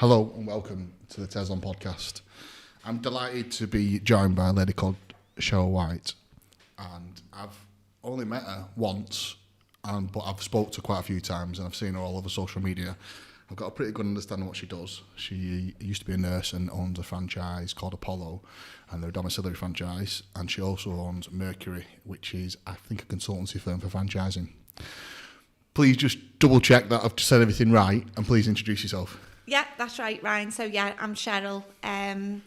Hello and welcome to the Tezlom Podcast. I'm delighted to be joined by a lady called Cheryl White, and I've only met her once, but I've spoke to her quite a few times and I've seen her all over social media. I've got a pretty good understanding of what she does. She used to be a nurse and owns a franchise called Apollo, and they're a domiciliary franchise, and she also owns Mercury, which is, I think, a consultancy firm for franchising. Please just double check that I've said everything right, and please introduce yourself. Yeah, that's right, Ryan. So yeah, I'm Cheryl.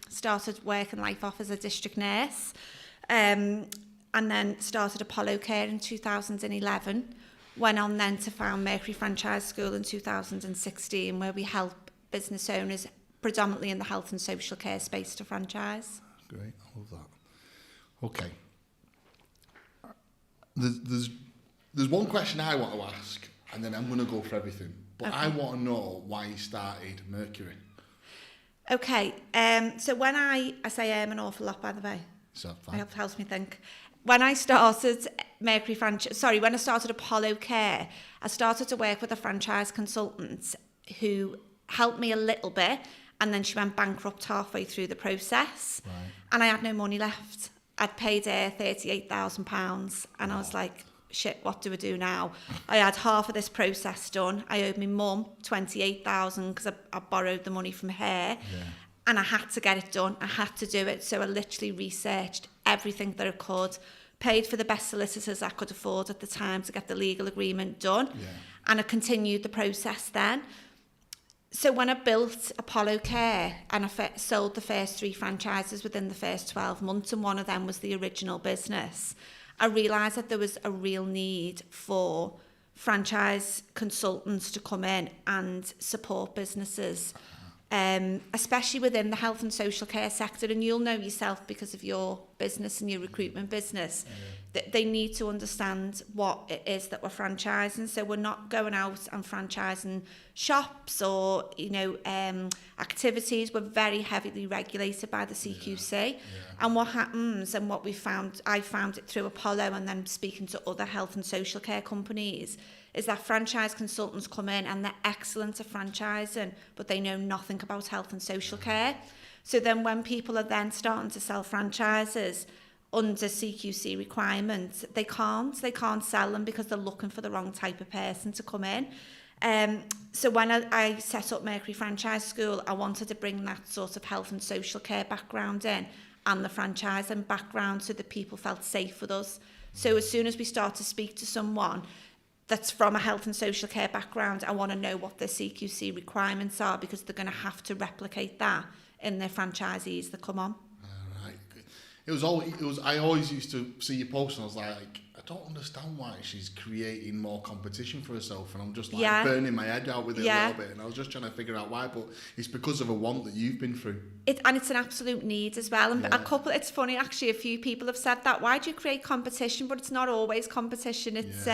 Started working life off as a district nurse, and then started Apollo Care in 2011. Went on then to found Mercury Franchise School in 2016, where we help business owners predominantly in the health and social care space to franchise. Great, I love that. Okay. There's one question I want to ask, and then I'm going to go for everything. But okay. I want to know why you started Mercury. Okay, so when I say an awful lot, by the way. So fine. It helps me think. When I started when I started Apollo Care, I started to work with a franchise consultant who helped me a little bit, and then she went bankrupt halfway through the process. Right. And I had no money left. I'd paid her £38,000, and I was like, shit, what do I do now? I had half of this process done. I owed my mum $28,000 because I borrowed the money from her. Yeah. And I had to get it done. I had to do it. So I literally researched everything that I could, paid for the best solicitors I could afford at the time to get the legal agreement done. Yeah. And I continued the process then. So when I built Apollo Care and I sold the first 3 franchises within the first 12 months, and one of them was the original business, I realised that there was a real need for franchise consultants to come in and support businesses, especially within the health and social care sector. And you'll know yourself because of your business and your recruitment business, that they need to understand what it is that we're franchising. So we're not going out and franchising shops or, activities. We're very heavily regulated by the CQC. Yeah. And what happens, and what I found it through Apollo and then speaking to other health and social care companies, is that franchise consultants come in and they're excellent at franchising, but they know nothing about health and social care. So then when people are then starting to sell franchises under CQC requirements, they can't sell them because they're looking for the wrong type of person to come in. So when I set up Mercury Franchise School, I wanted to bring that sort of health and social care background in and the franchising background so that people felt safe with us. So as soon as we start to speak to someone that's from a health and social care background, I want to know what their CQC requirements are, because they're going to have to replicate that in their franchisees that come on. Right. I always used to see your posts and I was like, I don't understand why she's creating more competition for herself, and I'm just burning my head out with it a little bit, and I was just trying to figure out why, but it's because of a want that you've been through. And it's an absolute need as well. And it's funny actually, a few people have said that, why do you create competition? But it's not always competition. It's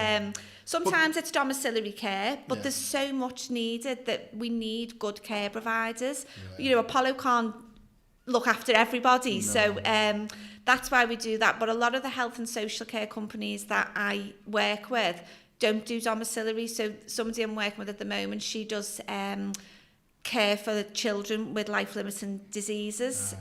sometimes it's domiciliary care, but there's so much needed that we need good care providers. Yeah. Apollo can't look after everybody. No. So that's why we do that. But a lot of the health and social care companies that I work with don't do domiciliary. So somebody I'm working with at the moment, she does care for the children with life-limiting diseases.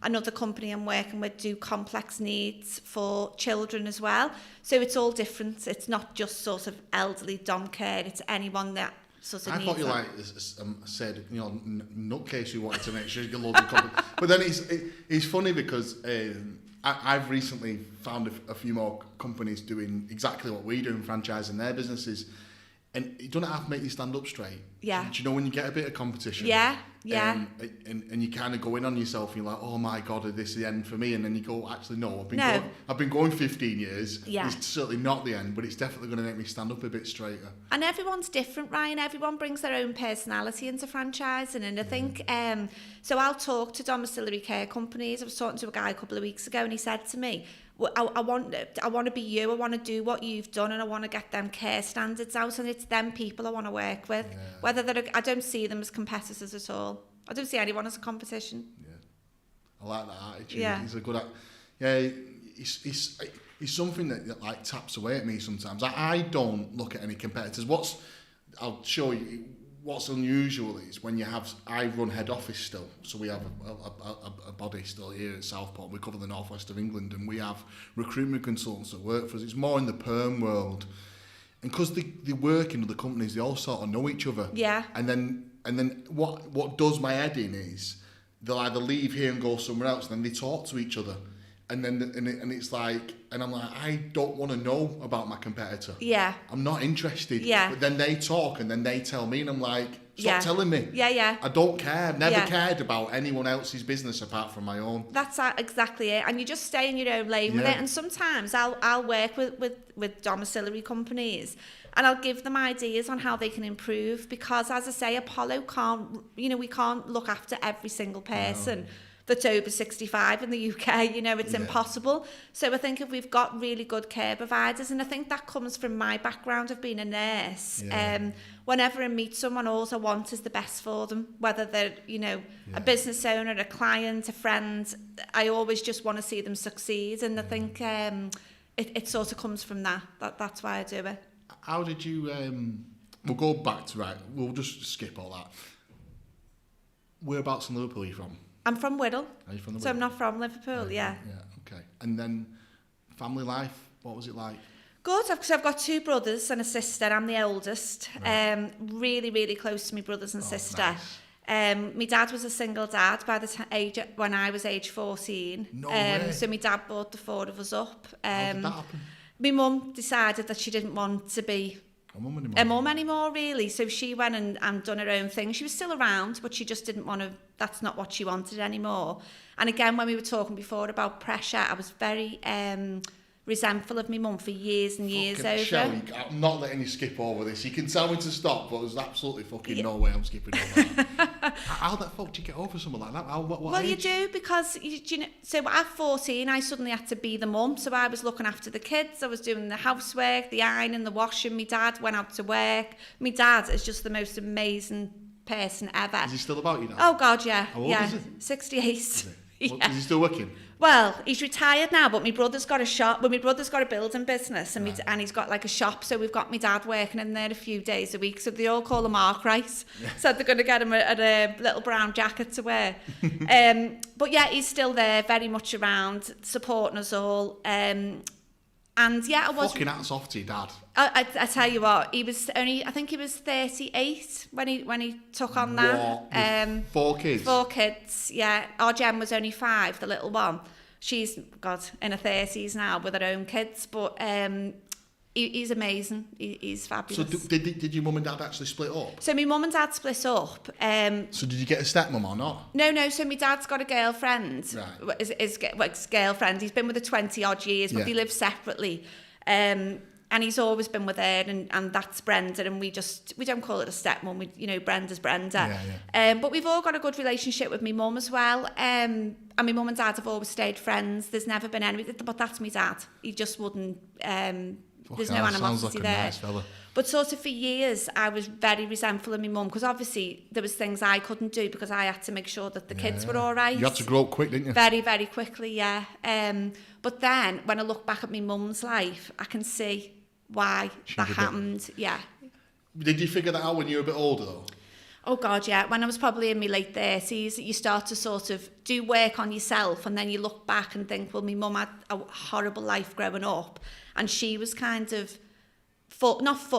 Another company I'm working with do complex needs for children as well. So it's all different. It's not just sort of elderly dom care. It's anyone that sort of I needs thought you that. said, nutcase who wanted to make sure you get loads of company. But then it's funny because I've recently found a few more companies doing exactly what we do in franchising their businesses. And you don't have to make you stand up straight. Yeah. Do you know when you get a bit of competition? Yeah. And you kind of go in on yourself and you're like, oh my God, is this the end for me? And then you go, actually, no, I've been going 15 years. Yeah. It's certainly not the end, but it's definitely going to make me stand up a bit straighter. And everyone's different, Ryan. Everyone brings their own personality into franchising. And I think, so I'll talk to domiciliary care companies. I was talking to a guy a couple of weeks ago and he said to me, I want to be you. I want to do what you've done, and I want to get them care standards out. And it's them people I want to work with. Yeah. Whether I don't see them as competitors at all. I don't see anyone as a competition. Yeah, I like that attitude. Yeah, he's a good. Yeah, he's something that like taps away at me sometimes. I don't look at any competitors. I'll show you. what's unusual is when I run head office still, so we have a body still here at Southport. We cover the northwest of England, and we have recruitment consultants that work for us. It's more in the perm world, and because they work in other companies, they all sort of know each other. Yeah. And then what does my head in is they'll either leave here and go somewhere else, and then they talk to each other. And then it's like, and I'm like, I don't want to know about my competitor. Yeah. I'm not interested. Yeah. But then they talk and then they tell me, and I'm like, stop telling me. Yeah. I don't care. I've never cared about anyone else's business apart from my own. That's exactly it. And you just stay in your own lane with it. And sometimes I'll work with domiciliary companies, and I'll give them ideas on how they can improve, because, as I say, Apollo we can't look after every single person. No. That's over 65 in the UK, it's impossible. So I think if we've got really good care providers, and I think that comes from my background of being a nurse, whenever I meet someone, all I want is the best for them, whether they're, a business owner, a client, a friend. I always just want to see them succeed, and I think it sort of comes from that. That's why I do it. How did you, we'll go back to, we'll just skip all that. Whereabouts in Liverpool are you from? I'm from Whittle. Are you from the So I'm not from Liverpool, yeah. Yeah, okay. And then family life, what was it like? Good, because I've got 2 brothers and a sister. I'm the oldest. Right. Really, really close to my brothers and sister. Nice. My dad was a single dad by the age when I was age 14. No way. So my dad brought the 4 of us up. How did that happen? My mum decided that she didn't want to be a mum anymore, really. So she went and done her own thing. She was still around, but she just didn't want to, that's not what she wanted anymore. And again, when we were talking before about pressure, I was very resentful of my mum for years and years over. Cheryl, I'm not letting you skip over this. You can tell me to stop, but there's absolutely fucking no way I'm skipping over that. How the fuck do you get over something like that? What age? You do, because so at 14 I suddenly had to be the mum, so I was looking after the kids, I was doing the housework, the ironing, the washing. My dad went out to work. My dad is just the most amazing person ever. Is he still about you now? Oh God, yeah. How old is he? 68. Is he still working? Well, he's retired now, but my brother's got a shop. Well, my brother's got a building business, and and he's got like a shop. So we've got my dad working in there a few days a week. So they all call him Arkwright. So they're going to get him a little brown jacket to wear. But yeah, he's still there, very much around, supporting us all. And yeah, I was fucking hats off to your dad. I tell you what, I think he was 38 when he took on that. What? 4 kids? 4 kids, yeah. Our Jen was only 5, the little one. She's, in her 30s now with her own kids, but he's amazing. He's fabulous. So did your mum and dad actually split up? So my mum and dad split up. So did you get a stepmum or not? No. So my dad's got a girlfriend. Right. His girlfriend. He's been with her 20 odd years, but they live separately. And he's always been with her, and that's Brenda, and we don't call it a stepmum. Brenda's Brenda. Yeah. But we've all got a good relationship with my mum as well. And my mum and dad have always stayed friends. There's never been any, but that's my dad. He just wouldn't. There's no animosity there. Nice fella. But sort of for years, I was very resentful of my mum, because obviously there was things I couldn't do because I had to make sure that the kids were all right. You had to grow up quick, didn't you? Very, very quickly, yeah. But then when I look back at my mum's life, I can see why that happened. Yeah. Did you figure that out when you were a bit older, though? Oh God, yeah. When I was probably in my late 30s, you start to sort of do work on yourself, and then you look back and think, well, my mum had a horrible life growing up, and she was kind of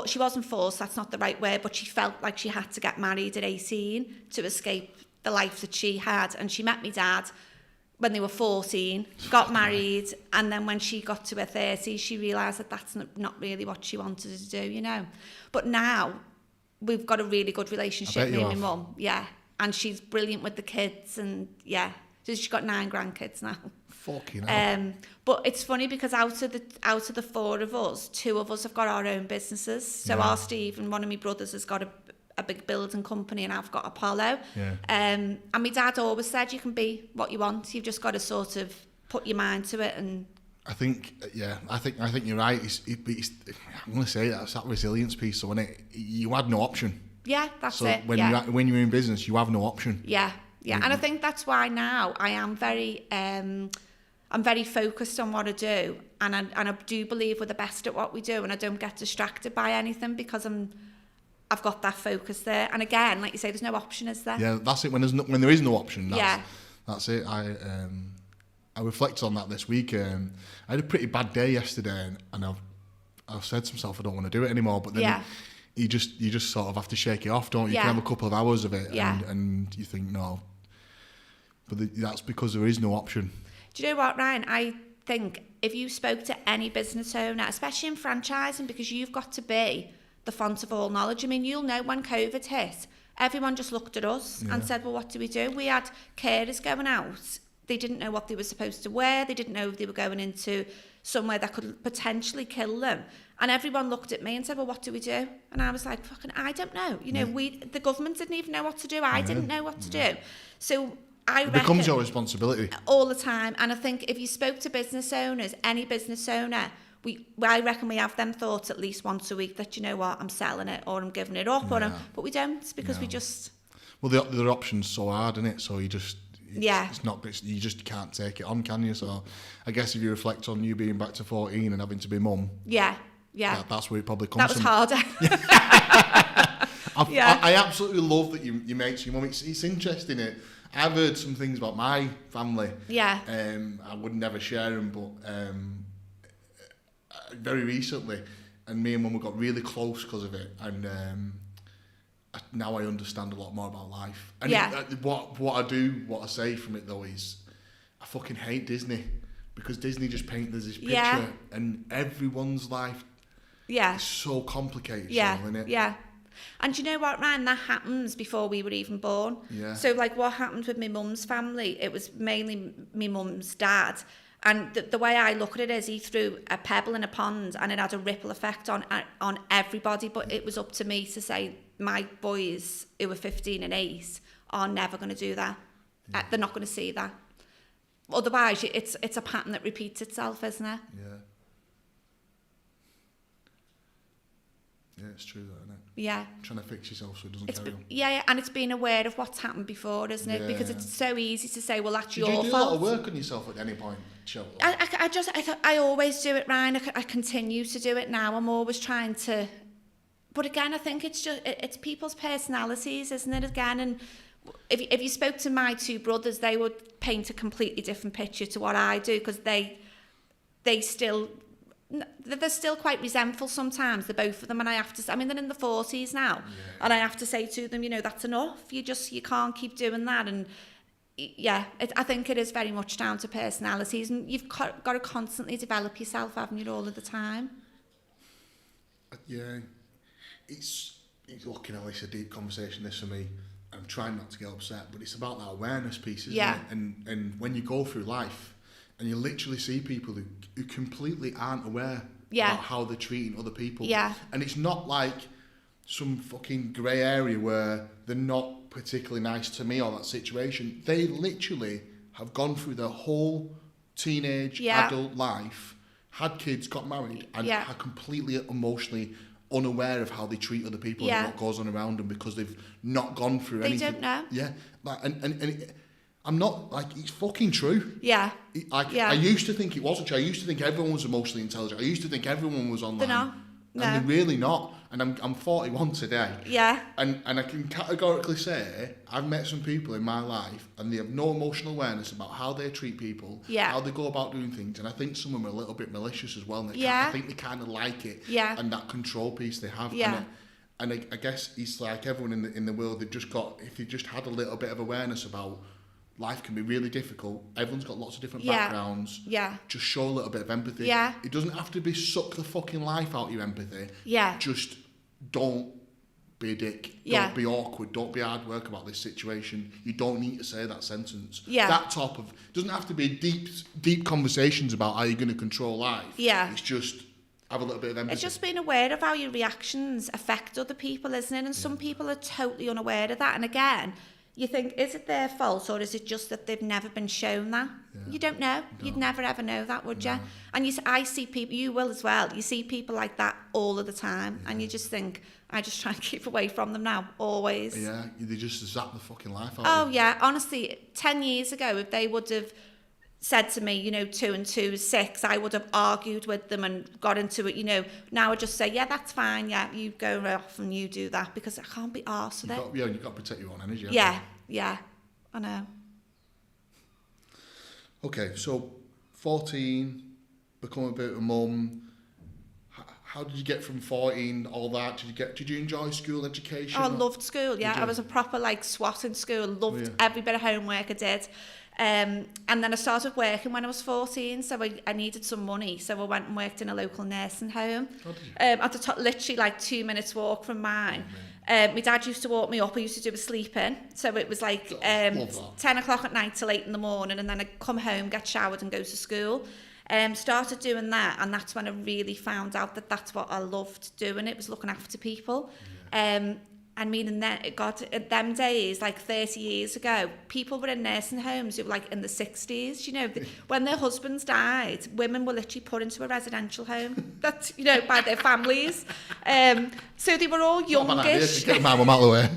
she wasn't forced, that's not the right word, but she felt like she had to get married at 18 to escape the life that she had. And she met my dad when they were 14, got married, and then when she got to her 30s, she realised that that's not really what she wanted to do, But now, we've got a really good relationship, me and my mum, yeah. And she's brilliant with the kids, and yeah. So she's got 9 grandkids now. Fucking hell. But it's funny because out of the 4 of us, 2 of us have got our own businesses. So our Steve and one of my brothers has got a big building company, and I've got Apollo. Yeah. And my dad always said you can be what you want. You've just got to sort of put your mind to it. And I think you're right. I'm going to say that's that resilience piece. So you had no option. Yeah, that's it. So when you're in business, you have no option. Yeah. Yeah, and I think that's why now I am very, I'm very focused on what I do, and I do believe we're the best at what we do, and I don't get distracted by anything because I'm I've got that focus there. And again, like you say, there's no option, is there? Yeah, that's it. When there is no option, that's it. I reflected on that this week. I had a pretty bad day yesterday, and I've said to myself I don't want to do it anymore. But then you just sort of have to shake it off, don't you? You can have a couple of hours of it, and you think no. But that's because there is no option. Do you know what, Ryan? I think if you spoke to any business owner, especially in franchising, because you've got to be the font of all knowledge. I mean, you'll know when COVID hit, everyone just looked at us and said, well, what do we do? We had carers going out. They didn't know what they were supposed to wear. They didn't know if they were going into somewhere that could potentially kill them. And everyone looked at me and said, well, what do we do? And I was like, fucking, I don't know. You know, the government didn't even know what to do. I didn't know what to do. So it becomes your responsibility. All the time. And I think if you spoke to business owners, any business owner, I reckon we have them thoughts at least once a week that, you know what, I'm selling it or I'm giving it up. But we don't, because we just... Well, the option's so hard, isn't it? So you just... you just can't take it on, can you? So I guess if you reflect on you being back to 14 and having to be mum... That's where it probably comes from. That was harder. I absolutely love that you make your mum. It's interesting. I've heard some things about my family. I would never share them, but... very recently, and me and Mum got really close because of it, and now I understand a lot more about life. And what I say from it though is, I fucking hate Disney, because Disney just painted this picture, and everyone's life is so complicated. Isn't it? And you know what, Ryan, that happens before we were even born. So like what happened with my mum's family, it was mainly my mum's dad. And the way I look at it is he threw a pebble in a pond and it had a ripple effect on everybody. But it was up to me to say, my boys who were 15 and 8 are never going to do that. They're not going to see that. Otherwise, it's a pattern that repeats itself, isn't it? Yeah, it's true, that, isn't it? Yeah. Trying to fix yourself so it doesn't carry on. Yeah, and it's being aware of what's happened before, isn't it? Because it's so easy to say, well, that's your fault. Did you do a lot of work on yourself at any point, Cheryl? I always do it, Ryan. I continue to do it now. I'm always trying to... But again, I think it's people's personalities, isn't it, again? And if you spoke to my two brothers, they would paint a completely different picture to what I do, because they're still quite resentful sometimes, the both of them, and I have to, I mean, they're in the 40s now, and I have to say to them, you know, that's enough, you can't keep doing that. And I think it is very much down to personalities, and you've got to constantly develop yourself, haven't you, all of the time? It's looking at it's a deep conversation, this, for me. I'm trying not to get upset, but it's about that awareness piece, isn't it? And when you go through life, and you literally see people who completely aren't aware about how they're treating other people. And it's not like some fucking grey area where they're not particularly nice to me or that situation. They literally have gone through their whole teenage, adult life, had kids, got married, and are completely emotionally unaware of how they treat other people and what goes on around them, because they've not gone through anything. They don't know. I'm not, like, it's fucking true. I used to think it wasn't true. I used to think everyone was emotionally intelligent. I used to think everyone was online. They're not. And they're really not. And I'm 41 today. And I can categorically say I've met some people in my life and they have no emotional awareness about how they treat people, how they go about doing things. And I think some of them are a little bit malicious as well. And I think they kind of like it. And that control piece they have. And I guess it's like everyone in the world, they've just got, if they just had a little bit of awareness about life can be really difficult. Everyone's got lots of different backgrounds. Just show a little bit of empathy. It doesn't have to be suck the fucking life out of your empathy. Just don't be a dick. Don't be awkward. Don't be hard work about this situation. You don't need to say that sentence. That type of... doesn't have to be deep conversations about how you're going to control life. It's just... have a little bit of empathy. It's just being aware of how your reactions affect other people, isn't it? And some people are totally unaware of that. And again... you think, is it their fault, or is it just that they've never been shown that? You don't know. No. You'd never ever know that, would you? And I see people, you will as well, you see people like that all of the time, and you just think, I just try and keep away from them now, always. They just zap the fucking life out of you. Yeah, honestly, 10 years ago, if they would have said to me, 2 and 2 is 6, I would have argued with them and got into it, Now I just say, yeah, that's fine, yeah, you go off and you do that, because I can't be arsed with it. You've got to protect your own energy. Yeah, I know. Okay, so 14, become a bit of a mum. How did you get from 14, all that? Did you enjoy school education? Oh, I loved school, yeah. I was a proper SWAT in school, loved every bit of homework I did. And then I started working when I was 14, so I needed some money, so I went and worked in a local nursing home. Oh, did you? At the top, literally 2 minutes walk from mine. My dad used to walk me up. I used to do a sleep in, so it was 10 o'clock at night till 8 in the morning, and then I'd come home, get showered and go to school. Started doing that, and that's when I really found out that that's what I loved doing. It was looking after people. I mean, in them days, 30 years ago, people were in nursing homes who were in the 60s. When their husbands died, women were literally put into a residential home. That's by their families. So they were all youngish. Get my mum out of the way.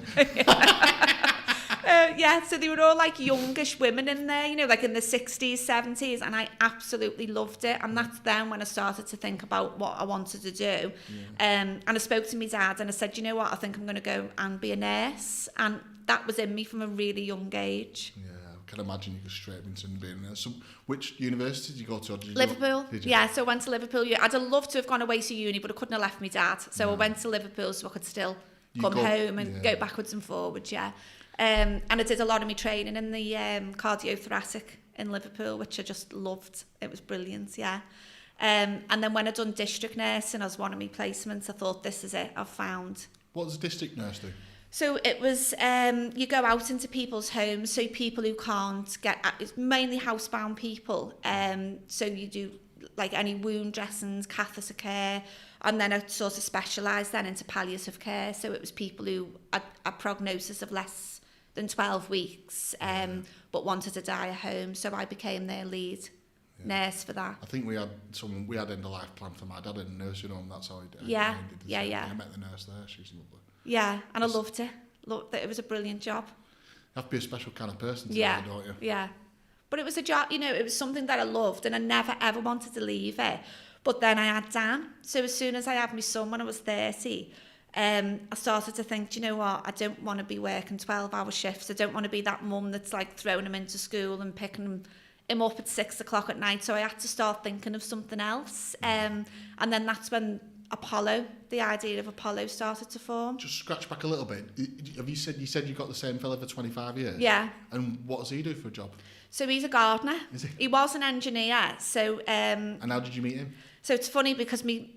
So they were all youngish women in there, in the 60s, 70s, and I absolutely loved it. And that's then when I started to think about what I wanted to do. And I spoke to my dad and I said, you know what, I think I'm going to go and be a nurse. And that was in me from a really young age. Yeah, I can imagine you go straight into being a nurse. So which university did you go to? Or did you Liverpool. Yeah, so I went to Liverpool. I'd have loved to have gone away to uni, but I couldn't have left my dad. So I went to Liverpool so I could still come home and go backwards and forwards, and I did a lot of my training in the cardiothoracic in Liverpool, which I just loved. It was brilliant, and then when I'd done district nursing as one of my placements, I thought, this is it, I've found. What does a district nurse do? So it was, you go out into people's homes, so people who can't get, it's mainly housebound people. So you do any wound dressings, catheter care, and then I sort of specialised then into palliative care. So it was people who had a prognosis of less than 12 weeks, but wanted to die at home. So I became their lead nurse for that. I think we had end of life plan for my dad in a nursing home. That's how he did. Yeah. I met the nurse there. She's lovely. Yeah, and I loved it. It was a brilliant job. You have to be a special kind of person to do it, don't you? Yeah. But it was a job, it was something that I loved, and I never ever wanted to leave it. But then I had Dan. So as soon as I had my son when I was 30, I started to think, do you know what, I don't want to be working 12-hour shifts. I don't want to be that mum that's throwing him into school and picking him up at 6 o'clock at night. So I had to start thinking of something else. And then that's when the idea of Apollo started to form. Just scratch back a little bit. You said you've got the same fella for 25 years? Yeah. And what does he do for a job? So he's a gardener. Is he? He was an engineer. So and how did you meet him? So it's funny because my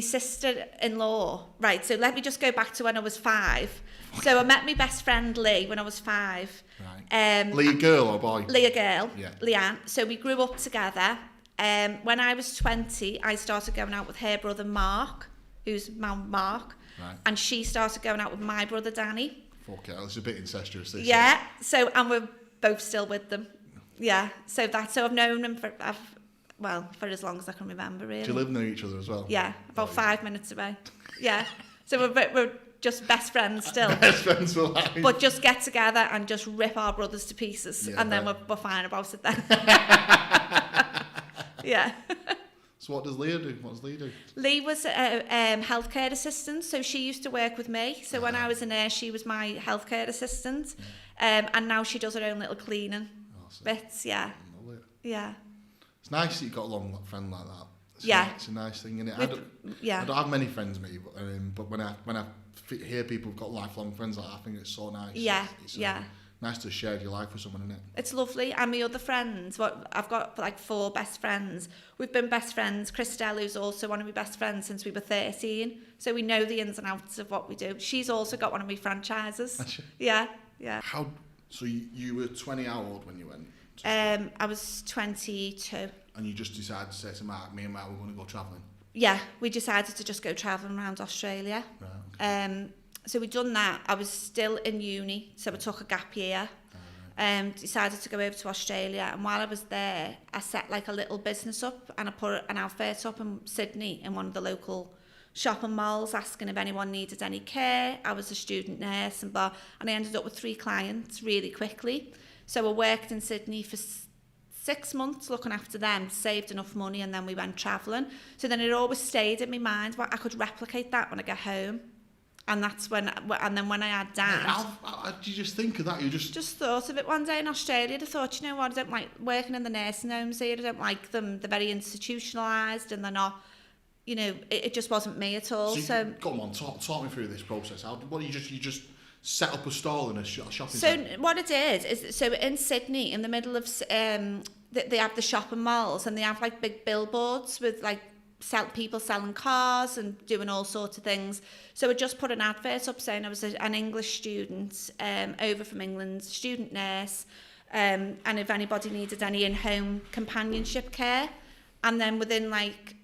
sister-in-law, right, so let me just go back to when I was 5. So I met my best friend Lee when I was 5. Right. Lee a girl or boy? Lee a girl, yeah. Leanne. So we grew up together. When I was 20, I started going out with her brother Mark, who's Mark, right. And she started going out with my brother Danny. Okay, it's a bit incestuous. Yeah, so, and we're both still with them. Yeah, so I've known them for as long as I can remember, really. Do you live near each other as well? Yeah, about 5 minutes away. Yeah, so we're just best friends still. Best friends for life. But just get together and just rip our brothers to pieces, and then we're fine about it then. Yeah. So what does Leah do? What does Lee do? Lee was a healthcare assistant, so she used to work with me. So when I was a nurse, she was my healthcare assistant, and now she does her own little cleaning bits. Yeah. Yeah. It's nice that you've got a long friend like that. It's a nice thing, isn't it? I don't have many friends, but when I hear people who've got lifelong friends like that, I think it's so nice. Yeah, it's nice to share your life with someone, isn't it? It's lovely. And my other friends, I've got 4 best friends. We've been best friends. Christelle, who's also one of my best friends since we were 13. So we know the ins and outs of what we do. She's also got one of my franchises. Yeah. So you were 20 how old when you went? I was 22. And you just decided to say to Mark, me and Mark, we're going to go travelling? Yeah, we decided to just go travelling around Australia. Right, okay. So we'd done that. I was still in uni, so I took a gap year. Decided to go over to Australia, and while I was there, I set a little business up, and I put an advert up in Sydney in one of the local shopping malls, asking if anyone needed any care. I was a student nurse, and I ended up with 3 clients really quickly. So I worked in Sydney for 6 months looking after them, saved enough money, and then we went travelling. So then it always stayed in my mind, well, I could replicate that when I get home. And that's when, and then when I had Dan... How did you just think of that? You just thought of it one day in Australia. I thought, you know what, I don't like working in the nursing homes here. I don't like them. They're very institutionalised and they're not, you know, it just wasn't me at all. So come on, talk me through this process. What you just set up a stall in a shopping centre? So what I did is, so in Sydney, in the middle of, they have the shopping malls and they have like big billboards with like people selling cars and doing all sorts of things. So I just put an advert up saying I was an English student over from England, student nurse, and if anybody needed any in-home companionship care. And then within like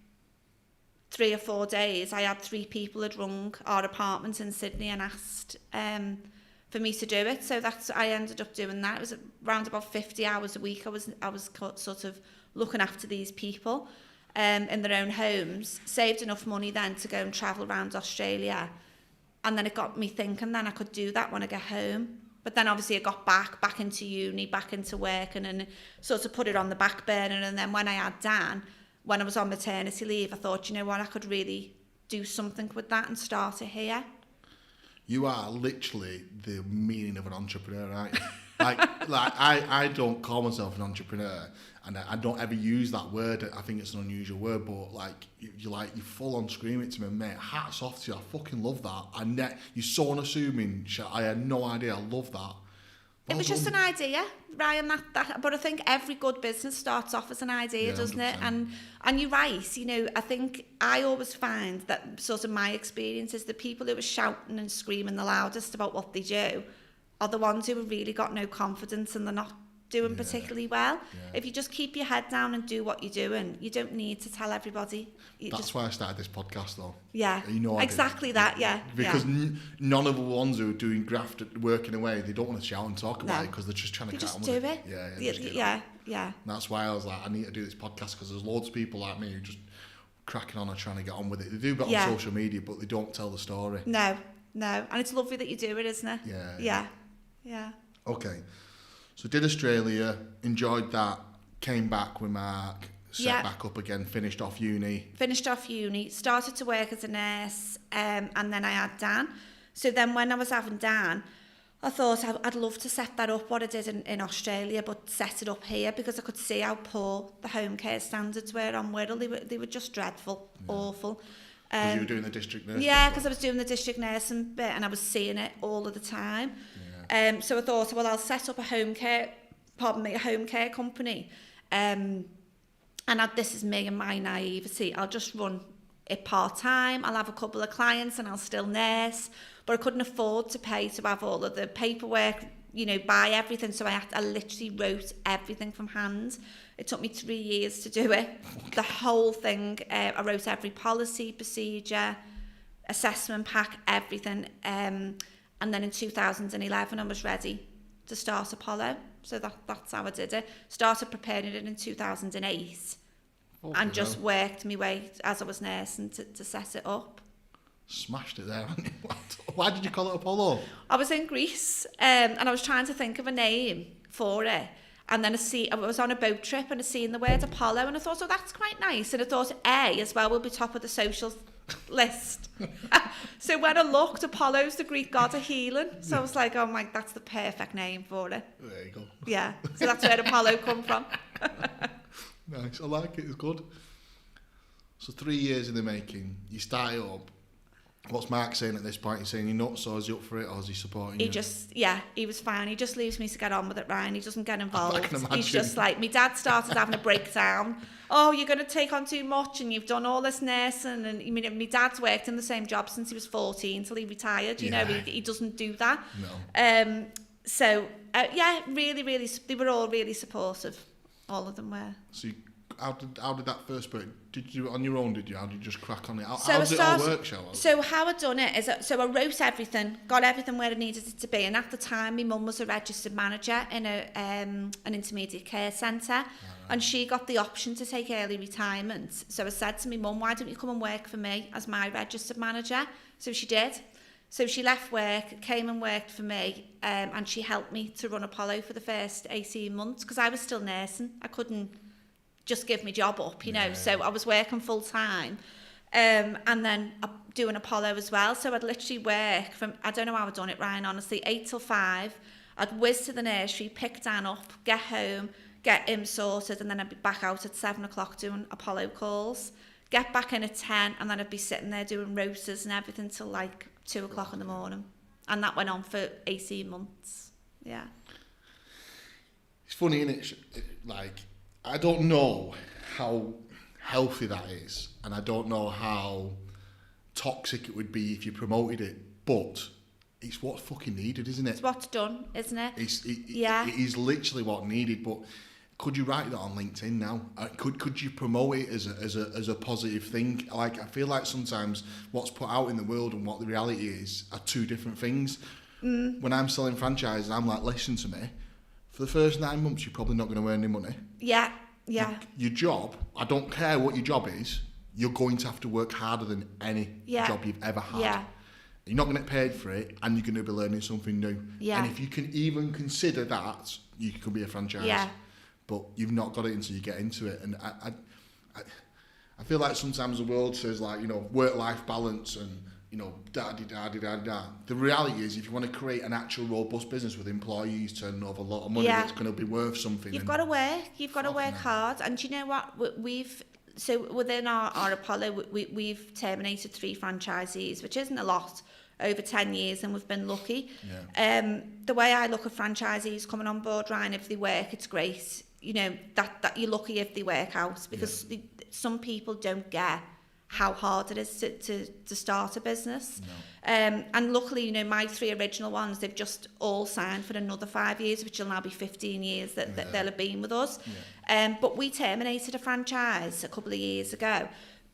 3 or 4 days, I had 3 people had rung our apartment in Sydney and asked for me to do it. So I ended up doing that. It was around about 50 hours a week. I was sort of looking after these people in their own homes, saved enough money then to go and travel around Australia. And then it got me thinking then I could do that when I get home. But then obviously I got back into uni, back into work, and then sort of put it on the back burner. And then when I had Dan, when I was on maternity leave, I thought, you know what, I could really do something with that and start it here. You are literally the meaning of an entrepreneur, aren't you? I don't call myself an entrepreneur, and I don't ever use that word. I think it's an unusual word, but like you full on scream it to me, mate. Hats off to you. I fucking love that. You're so unassuming. I had no idea. I love that. It was just an idea, Ryan. But I think every good business starts off as an idea, doesn't 100%. It? And you're right. You know, I think I always find that sort of my experience is the people who are shouting and screaming the loudest about what they do are the ones who have really got no confidence and they're not doing particularly well. Yeah. If you just keep your head down and do what you're doing, you don't need to tell everybody. That's why I started this podcast, though. Yeah, you know, exactly that. Yeah, because none of the ones who are doing graft working away, they don't want to shout and talk about it because they're just trying to just do it. Yeah. And that's why I was like, I need to do this podcast because there's loads of people like me who just cracking on and trying to get on with it. They do it on social media, but they don't tell the story. No, and it's lovely that you do it, isn't it? Yeah. Okay. So did Australia, enjoyed that, came back with Mark, set back up again, finished off uni, started to work as a nurse, and then I had Dan. So then when I was having Dan, I thought I'd love to set that up, what I did in Australia, but set it up here because I could see how poor the home care standards were on Wirral. They were just dreadful, awful. Because you were doing the district nursing? Yeah, because I was doing the district nursing bit and I was seeing it all of the time. So I thought, well, I'll set up a home care company. And this is me and my naivety. I'll just run it part-time. I'll have a couple of clients and I'll still nurse. But I couldn't afford to pay to have all of the paperwork, you know, buy everything. So I literally wrote everything from hand. It took me 3 years to do it. The whole thing. I wrote every policy, procedure, assessment pack, everything. And then in 2011, I was ready to start Apollo. So that's how I did it. Started preparing it in 2008 and just worked my way as I was nursing to set it up. Smashed it there, haven't you? Why did you call it Apollo? I was in Greece and I was trying to think of a name for it. And then I was on a boat trip and I seen the word Apollo and I thought, oh, that's quite nice. And I thought A as well will be top of the social list. So when I looked, Apollo's the Greek god of healing. So I was like, oh my, that's the perfect name for it. There you go. Yeah, so that's where Apollo come from. Nice, I like it, it's good. So 3 years in the making, you started up. What's Mark saying at this point? He's saying you're nuts, or is he up for it, or is he supporting you? He was fine. He just leaves me to get on with it, Ryan. He doesn't get involved. He's just like, my dad started having a breakdown. Oh, you're going to take on too much and you've done all this nursing. And I mean, my dad's worked in the same job since he was 14 till he retired. You know, he doesn't do that. No. Really, really, they were all really supportive. All of them were. So how did that first break? Did you do it on your own, did you? How did you just crack on it? How did it all work, Cheryl? So how I'd done it is, I wrote everything, got everything where I needed it to be. And at the time, my mum was a registered manager in an intermediate care centre. And she got the option to take early retirement. So I said to my mum, why don't you come and work for me as my registered manager? So she did. So she left work, came and worked for me, and she helped me to run Apollo for the first 18 months because I was still nursing. I couldn't just give my job up, you know, so I was working full time. And then doing Apollo as well. So I'd literally work from, I don't know how I'd done it, Ryan, honestly, 8 till 5. I'd whiz to the nursery, pick Dan up, get home, get him sorted, and then I'd be back out at 7 o'clock doing Apollo calls. Get back in at 10, and then I'd be sitting there doing rotors and everything till like 2 o'clock in the morning. And that went on for 18 months. Yeah. It's funny, isn't it? Like, I don't know how healthy that is, and I don't know how toxic it would be if you promoted it, but it's what's fucking needed, isn't it? It's what's done, isn't it? It is literally what needed. But could you write that on LinkedIn now? Could you promote it as a positive thing? Like, I feel like sometimes what's put out in the world and what the reality is are two different things. When I'm selling franchises, I'm like, listen to me, for the first 9 months you're probably not going to earn any money. Yeah. Your job, I don't care what your job is, you're going to have to work harder than any job you've ever had. Yeah. You're not going to get paid for it, and you're going to be learning something new. Yeah. And if you can even consider that, you could be a franchise. Yeah. But you've not got it until you get into it. And I feel like sometimes the world says, like, you know, work-life balance and, you know, da-di-da-di-da-da. The reality is, if you want to create an actual robust business with employees turning over a lot of money, it's going to be worth something. You've got to work. You've got to work hard. And do you know what? So within our Apollo, we've terminated 3 franchisees, which isn't a lot, over 10 years, and we've been lucky. Yeah. The way I look at franchisees coming on board, Ryan, if they work, it's great. You know, that you're lucky if they work out, because some people don't get how hard it is to start a business. No. And luckily, you know, my 3 original ones, they've just all signed for another 5 years, which will now be 15 years that they'll have been with us. Yeah. But we terminated a franchise a couple of years ago,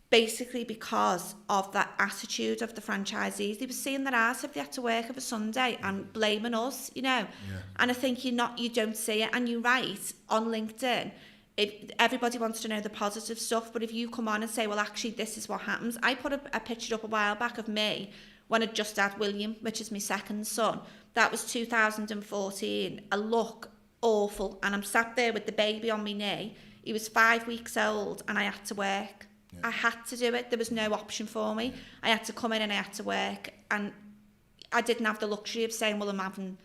basically because of that attitude of the franchisees. They were seeing their ass if they had to work of a Sunday and blaming us, you know. Yeah. And I think you don't see it. And you write on LinkedIn, everybody wants to know the positive stuff, but if you come on and say, well, actually, this is what happens. I put a picture up a while back of me when I'd just had William, which is my second son. That was 2014. I look awful, and I'm sat there with the baby on my knee. He was 5 weeks old, and I had to work. Yeah. I had to do it. There was no option for me. I had to come in and I had to work, and I didn't have the luxury of saying, well, I'm having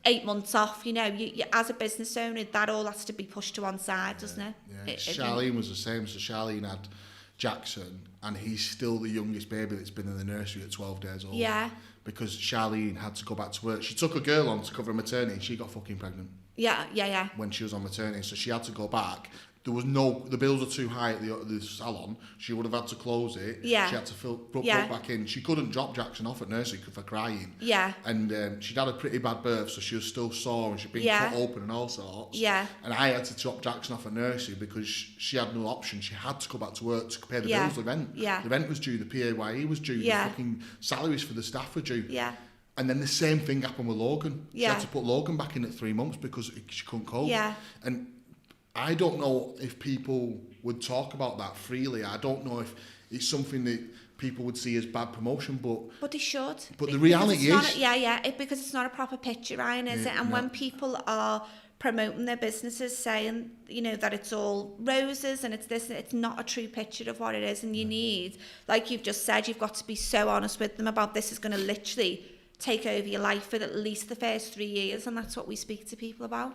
8 months off. You know, you as a business owner, that all has to be pushed to one side, doesn't it? Yeah. Charlene was the same. So Charlene had Jackson, and he's still the youngest baby that's been in the nursery at 12 days old. Yeah. Because Charlene had to go back to work. She took a girl on to cover maternity, and she got fucking pregnant. Yeah. When she was on maternity, so she had to go back. There was the bills were too high at the salon. She would have had to close it. Yeah. She had to put back in. She couldn't drop Jackson off at nursery for crying. Yeah. And she'd had a pretty bad birth, so she was still sore and she'd been cut open and all sorts. Yeah. And I had to drop Jackson off at nursery because she had no option. She had to go back to work to pay the bills, the rent. Yeah. The rent was due, the PAYE was due, the fucking salaries for the staff were due. Yeah. And then the same thing happened with Logan. She had to put Logan back in at 3 months because she couldn't cope. Yeah. And I don't know if people would talk about that freely. I don't know if it's something that people would see as bad promotion, but they should. But the reality is, because it's not a proper picture, Ryan, is it? And when people are promoting their businesses, saying, you know, that it's all roses and it's this, it's not a true picture of what it is. And you need, like you've just said, you've got to be so honest with them about this is going to literally take over your life for at least the first 3 years, and that's what we speak to people about.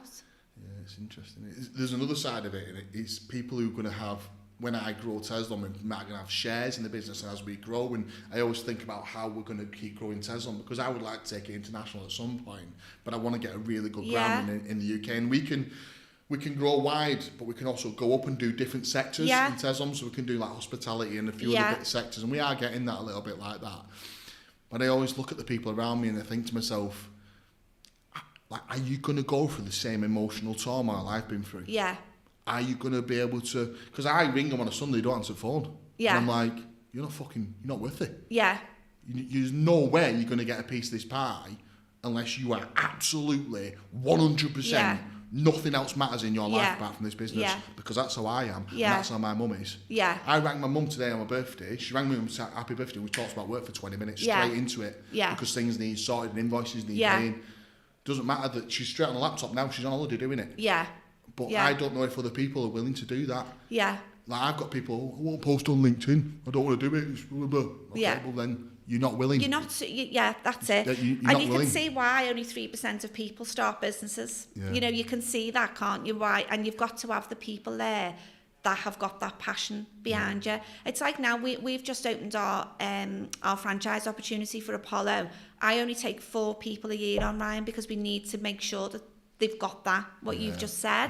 Yeah, it's interesting. There's another side of it, and it's people who are going to have, when I grow Tezlom, we're going to have shares in the business as we grow, and I always think about how we're going to keep growing Tezlom, because I would like to take it international at some point, but I want to get a really good ground in the UK, and we can grow wide, but we can also go up and do different sectors in Tezlom, so we can do like hospitality and a few other sectors, and we are getting that a little bit like that. But I always look at the people around me and I think to myself, like, are you going to go through the same emotional turmoil I've been through? Yeah. Are you going to be able to... Because I ring them on a Sunday, don't answer the phone. Yeah. And I'm like, you're not worth it. Yeah. There's no way you're going to get a piece of this pie unless you are absolutely 100% nothing else matters in your life Yeah. apart from this business, Yeah. because that's how I am, and Yeah. that's how my mum is. Yeah. I rang my mum today on my birthday. She rang me and said happy birthday. We talked about work for 20 minutes, Yeah. straight into it, Yeah. because things need sorted and invoices need Yeah. paying. Doesn't matter that she's straight on the laptop now, she's on holiday doing it. Yeah. But Yeah. I don't know if other people are willing to do that. Yeah. Like, I've got people, I won't post on LinkedIn, I don't want to do it. It's blah, blah. Okay, Yeah. well then, you're not willing. You're not, yeah, that's it. Yeah, you're and not you willing. can see why only 3% of people start businesses. Yeah. You know, you can see that, can't you? Why? And you've got to have the people there that have got that passion behind you. It's like now we've just opened our franchise opportunity for Apollo. I only take 4 people a year on, Ryan, because we need to make sure that they've got that, what you've just said.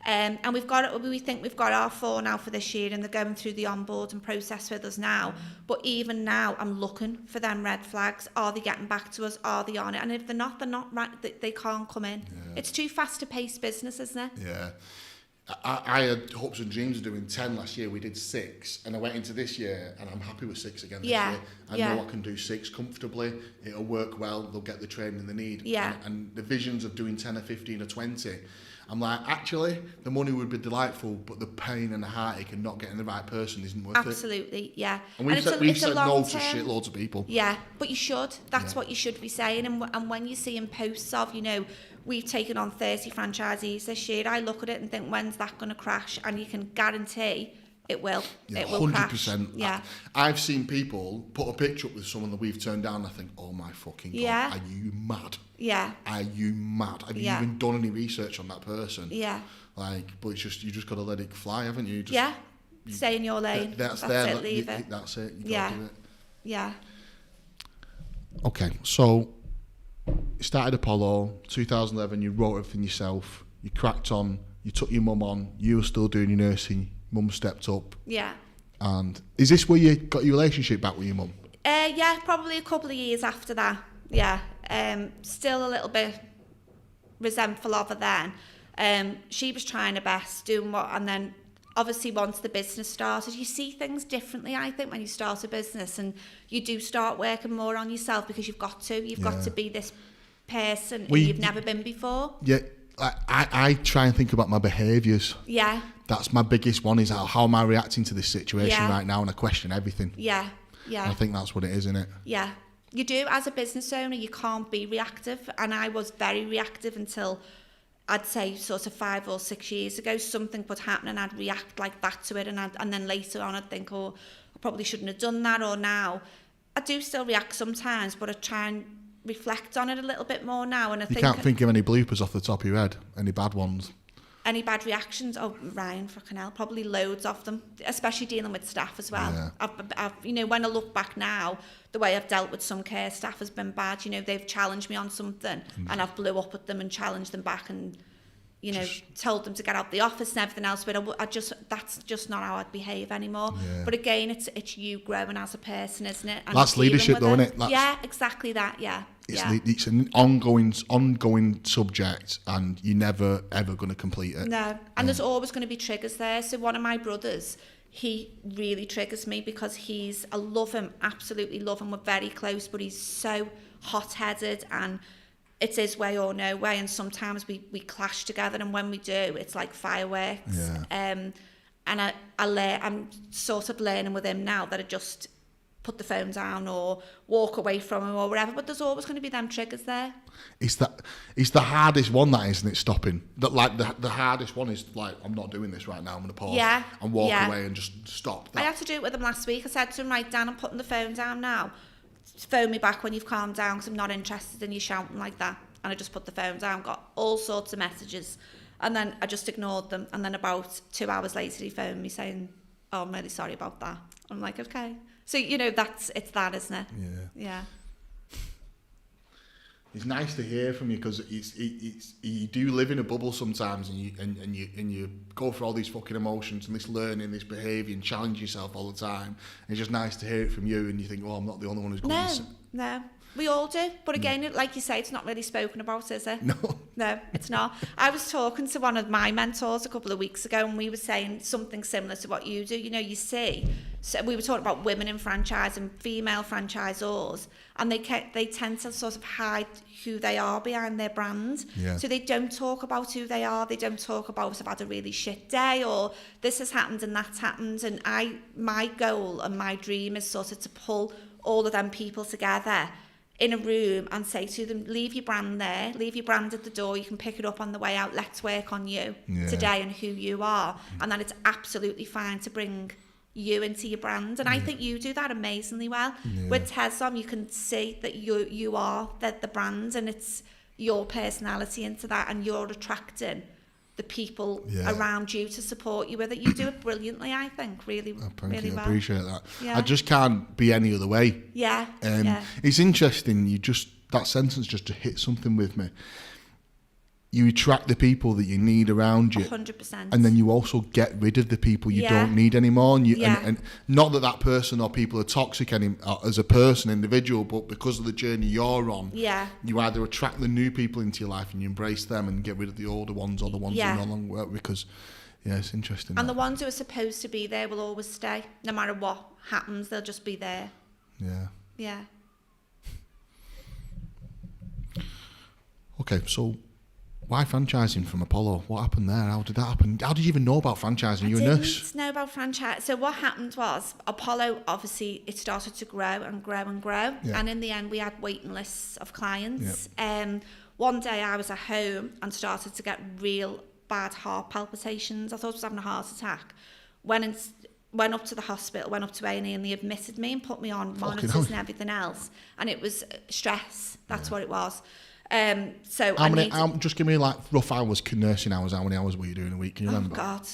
Yeah. And we think we've got our 4 now for this year, and they're going through the onboarding process with us now. But even now, I'm looking for them red flags. Are they getting back to us? Are they on it? And if they're not right. They can't come in. Yeah. It's too fast to pace business, isn't it? Yeah. I had hopes and dreams of doing 10 last year. We did 6, and I went into this year, and I'm happy with 6 again this Yeah, year. I yeah. know I can do 6 comfortably. It'll work well. They'll get the training they need. Yeah. And the visions of doing 10 or 15 or 20, I'm like, actually, the money would be delightful, but the pain and the heartache and not getting the right person isn't worth it. Absolutely, yeah. And we've said no to shitloads of people. Yeah, but you should. That's Yeah. what you should be saying. And when you see in posts of, you know, we've taken on 30 franchisees this year, I look at it and think, when's that going to crash? And you can guarantee it will. Yeah, it will 100%. crash. Yeah. I've seen people put a picture up with someone that we've turned down, and I think, oh my fucking God, Yeah. are you mad? Yeah. Are you mad? Have you Yeah. even done any research on that person? Yeah. Like, but it's just, you just got to let it fly, haven't you? Just, Yeah. Stay in your lane. That's it, leave it. That's it. You Yeah. got to do it. Yeah. Okay, so you started Apollo, 2011, you wrote everything yourself, you cracked on, you took your mum on, you were still doing your nursing, mum stepped up. Yeah. And is this where you got your relationship back with your mum? Yeah, probably a couple of years after that. Yeah. Still a little bit resentful of her then. She was trying her best, doing what, and then obviously once the business started, you see things differently, I think, when you start a business, and you do start working more on yourself because you've got to. You've got to be this person who you've never been before. Yeah, I try and think about my behaviours. Yeah. That's my biggest one, is how am I reacting to this situation right now, and I question everything. Yeah. Yeah. And I think that's what it is, isn't it? Yeah. You do, as a business owner, you can't be reactive. And I was very reactive until, I'd say, sort of 5 or 6 years ago. Something would happen and I'd react like that to it. And then later on I'd think, oh, I probably shouldn't have done that. Or now, I do still react sometimes, but I try and reflect on it a little bit more now. And I You can't think of any bloopers off the top of your head, any bad ones? Any bad reactions? Oh, Ryan, fucking hell, probably loads of them, especially dealing with staff as well. Yeah. I've, you know, when I look back now, the way I've dealt with some care staff has been bad. You know, they've challenged me on something and I've blew up at them and challenged them back and, you know, told them to get out the office and everything else. But that's just not how I'd behave anymore. Yeah. But again, it's you growing as a person, isn't it? And that's leadership, though, isn't it? Yeah, exactly that. Yeah. It's an ongoing subject, and you're never ever going to complete it. No, and there's always going to be triggers there. So one of my brothers, he really triggers me because I love him, absolutely love him. We're very close, but he's so hot-headed, and it's his way or no way. And sometimes we clash together, and when we do, it's like fireworks. Yeah. And I'm sort of learning with him now that I just put the phone down or walk away from him or whatever, but there's always going to be them triggers there. It's the hardest one, that, isn't it, stopping? That, like, the hardest one is like, I'm not doing this right now, I'm going to pause and walk away and just stop. I had to do it with him last week. I said to him, right, Dan, I'm putting the phone down now. Phone me back when you've calmed down because I'm not interested in you shouting like that. And I just put the phone down, got all sorts of messages, and then I just ignored them. And then about 2 hours later, he phoned me saying, oh, I'm really sorry about that. I'm like, okay. So, you know, it's that, isn't it? Yeah. It's nice to hear from you, because you do live in a bubble sometimes, and you go through all these fucking emotions and this learning, this behaviour, and challenge yourself all the time. And it's just nice to hear it from you, and you think, oh, I'm not the only one who's going. No, we all do. But again, like you say, it's not really spoken about, is it? No, it's not. I was talking to one of my mentors a couple of weeks ago, and we were saying something similar to what you do. You know, you see So we were talking about women in franchise and female franchisors, and they tend to sort of hide who they are behind their brand. Yeah. So they don't talk about who they are. They don't talk about, I've had a really shit day, or this has happened and that's happened. And my goal and my dream is sort of to pull all of them people together in a room and say to them, leave your brand there, leave your brand at the door, you can pick it up on the way out, let's work on you today and who you are. And that it's absolutely fine to bring you into your brand. And I think you do that amazingly well. With Tezlom, you can see that you are the brand, and it's your personality into that, and you're attracting the people around you to support you with it. You do it brilliantly, I think, really well. I appreciate that. Yeah. I just can't be any other way. Yeah. It's interesting, that sentence just hit something with me. You attract the people that you need around you. 100%. And then you also get rid of the people you don't need anymore. And not that person or people are toxic as a person, individual, but because of the journey you're on, you either attract the new people into your life and you embrace them and get rid of the older ones or the ones that no longer work, because, it's interesting. And the ones who are supposed to be there will always stay. No matter what happens, they'll just be there. Yeah. Yeah. Okay, so why franchising from Apollo? What happened there? How did that happen? How did you even know about franchising? You a nurse? I didn't know about franchise. So what happened was, Apollo, obviously, it started to grow and grow and grow. Yeah. And in the end, we had waiting lists of clients. Yep. One day I was at home and started to get real bad heart palpitations. I thought I was having a heart attack. Went up to the hospital, went up to A&E, and they admitted me and put me on monitors and everything else. And it was stress. That's what it was. So just give me like rough hours, nursing hours. How many hours were you doing a week? Can you remember? Oh God,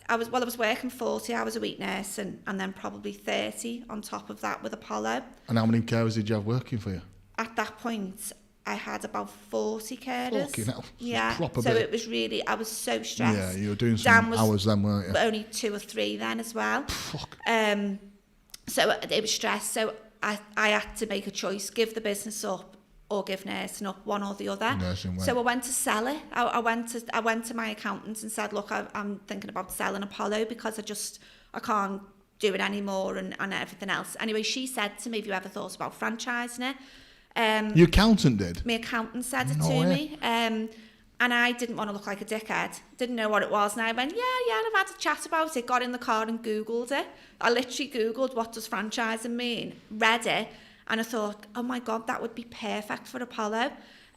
I was working 40 hours a week nurse, and then probably 30 on top of that with Apollo. And how many carers did you have working for you? At that point, I had about 40 carers. Fucking hell. Yeah. So it was really, I was so stressed. Yeah, you were doing some hours then, weren't you? Only 2 or 3 then as well. Fuck. So it was stress. So I had to make a choice: give the business up or give nursing up, one or the other. So I went to sell it. I went to my accountant and said, look, I'm thinking about selling Apollo because I can't do it anymore and everything else. Anyway, she said to me, have you ever thought about franchising it? Your accountant did? My accountant said it to me. And I didn't want to look like a dickhead. Didn't know what it was. And I went, yeah, and I've had a chat about it. Got in the car and Googled it. I literally Googled, what does franchising mean? Read it. And I thought, oh my God, that would be perfect for Apollo.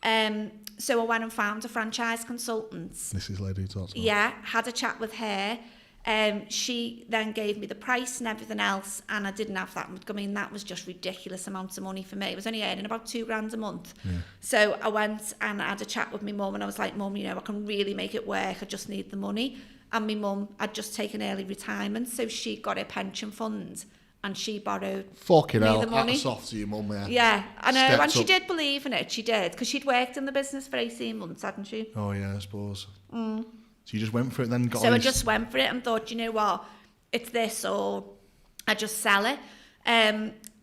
So I went and found a franchise consultant. This is Lady Talks. Yeah, had a chat with her. She then gave me the price and everything else, and I didn't have that. I mean, that was just ridiculous amounts of money for me. I was only earning about $2,000 a month. Yeah. So I went and had a chat with my mum, and I was like, Mum, I can really make it work. I just need the money. And my mum had just taken early retirement, so she got her pension fund. And she borrowed fucking me hell, the money. hats off to your mum, yeah. Yeah, I know, and she did believe in it, she did, because she'd worked in the business for 18 months, hadn't she? Oh yeah, I suppose. So you just went for it then? I just went for it and thought, you know what, it's this or I just sell it.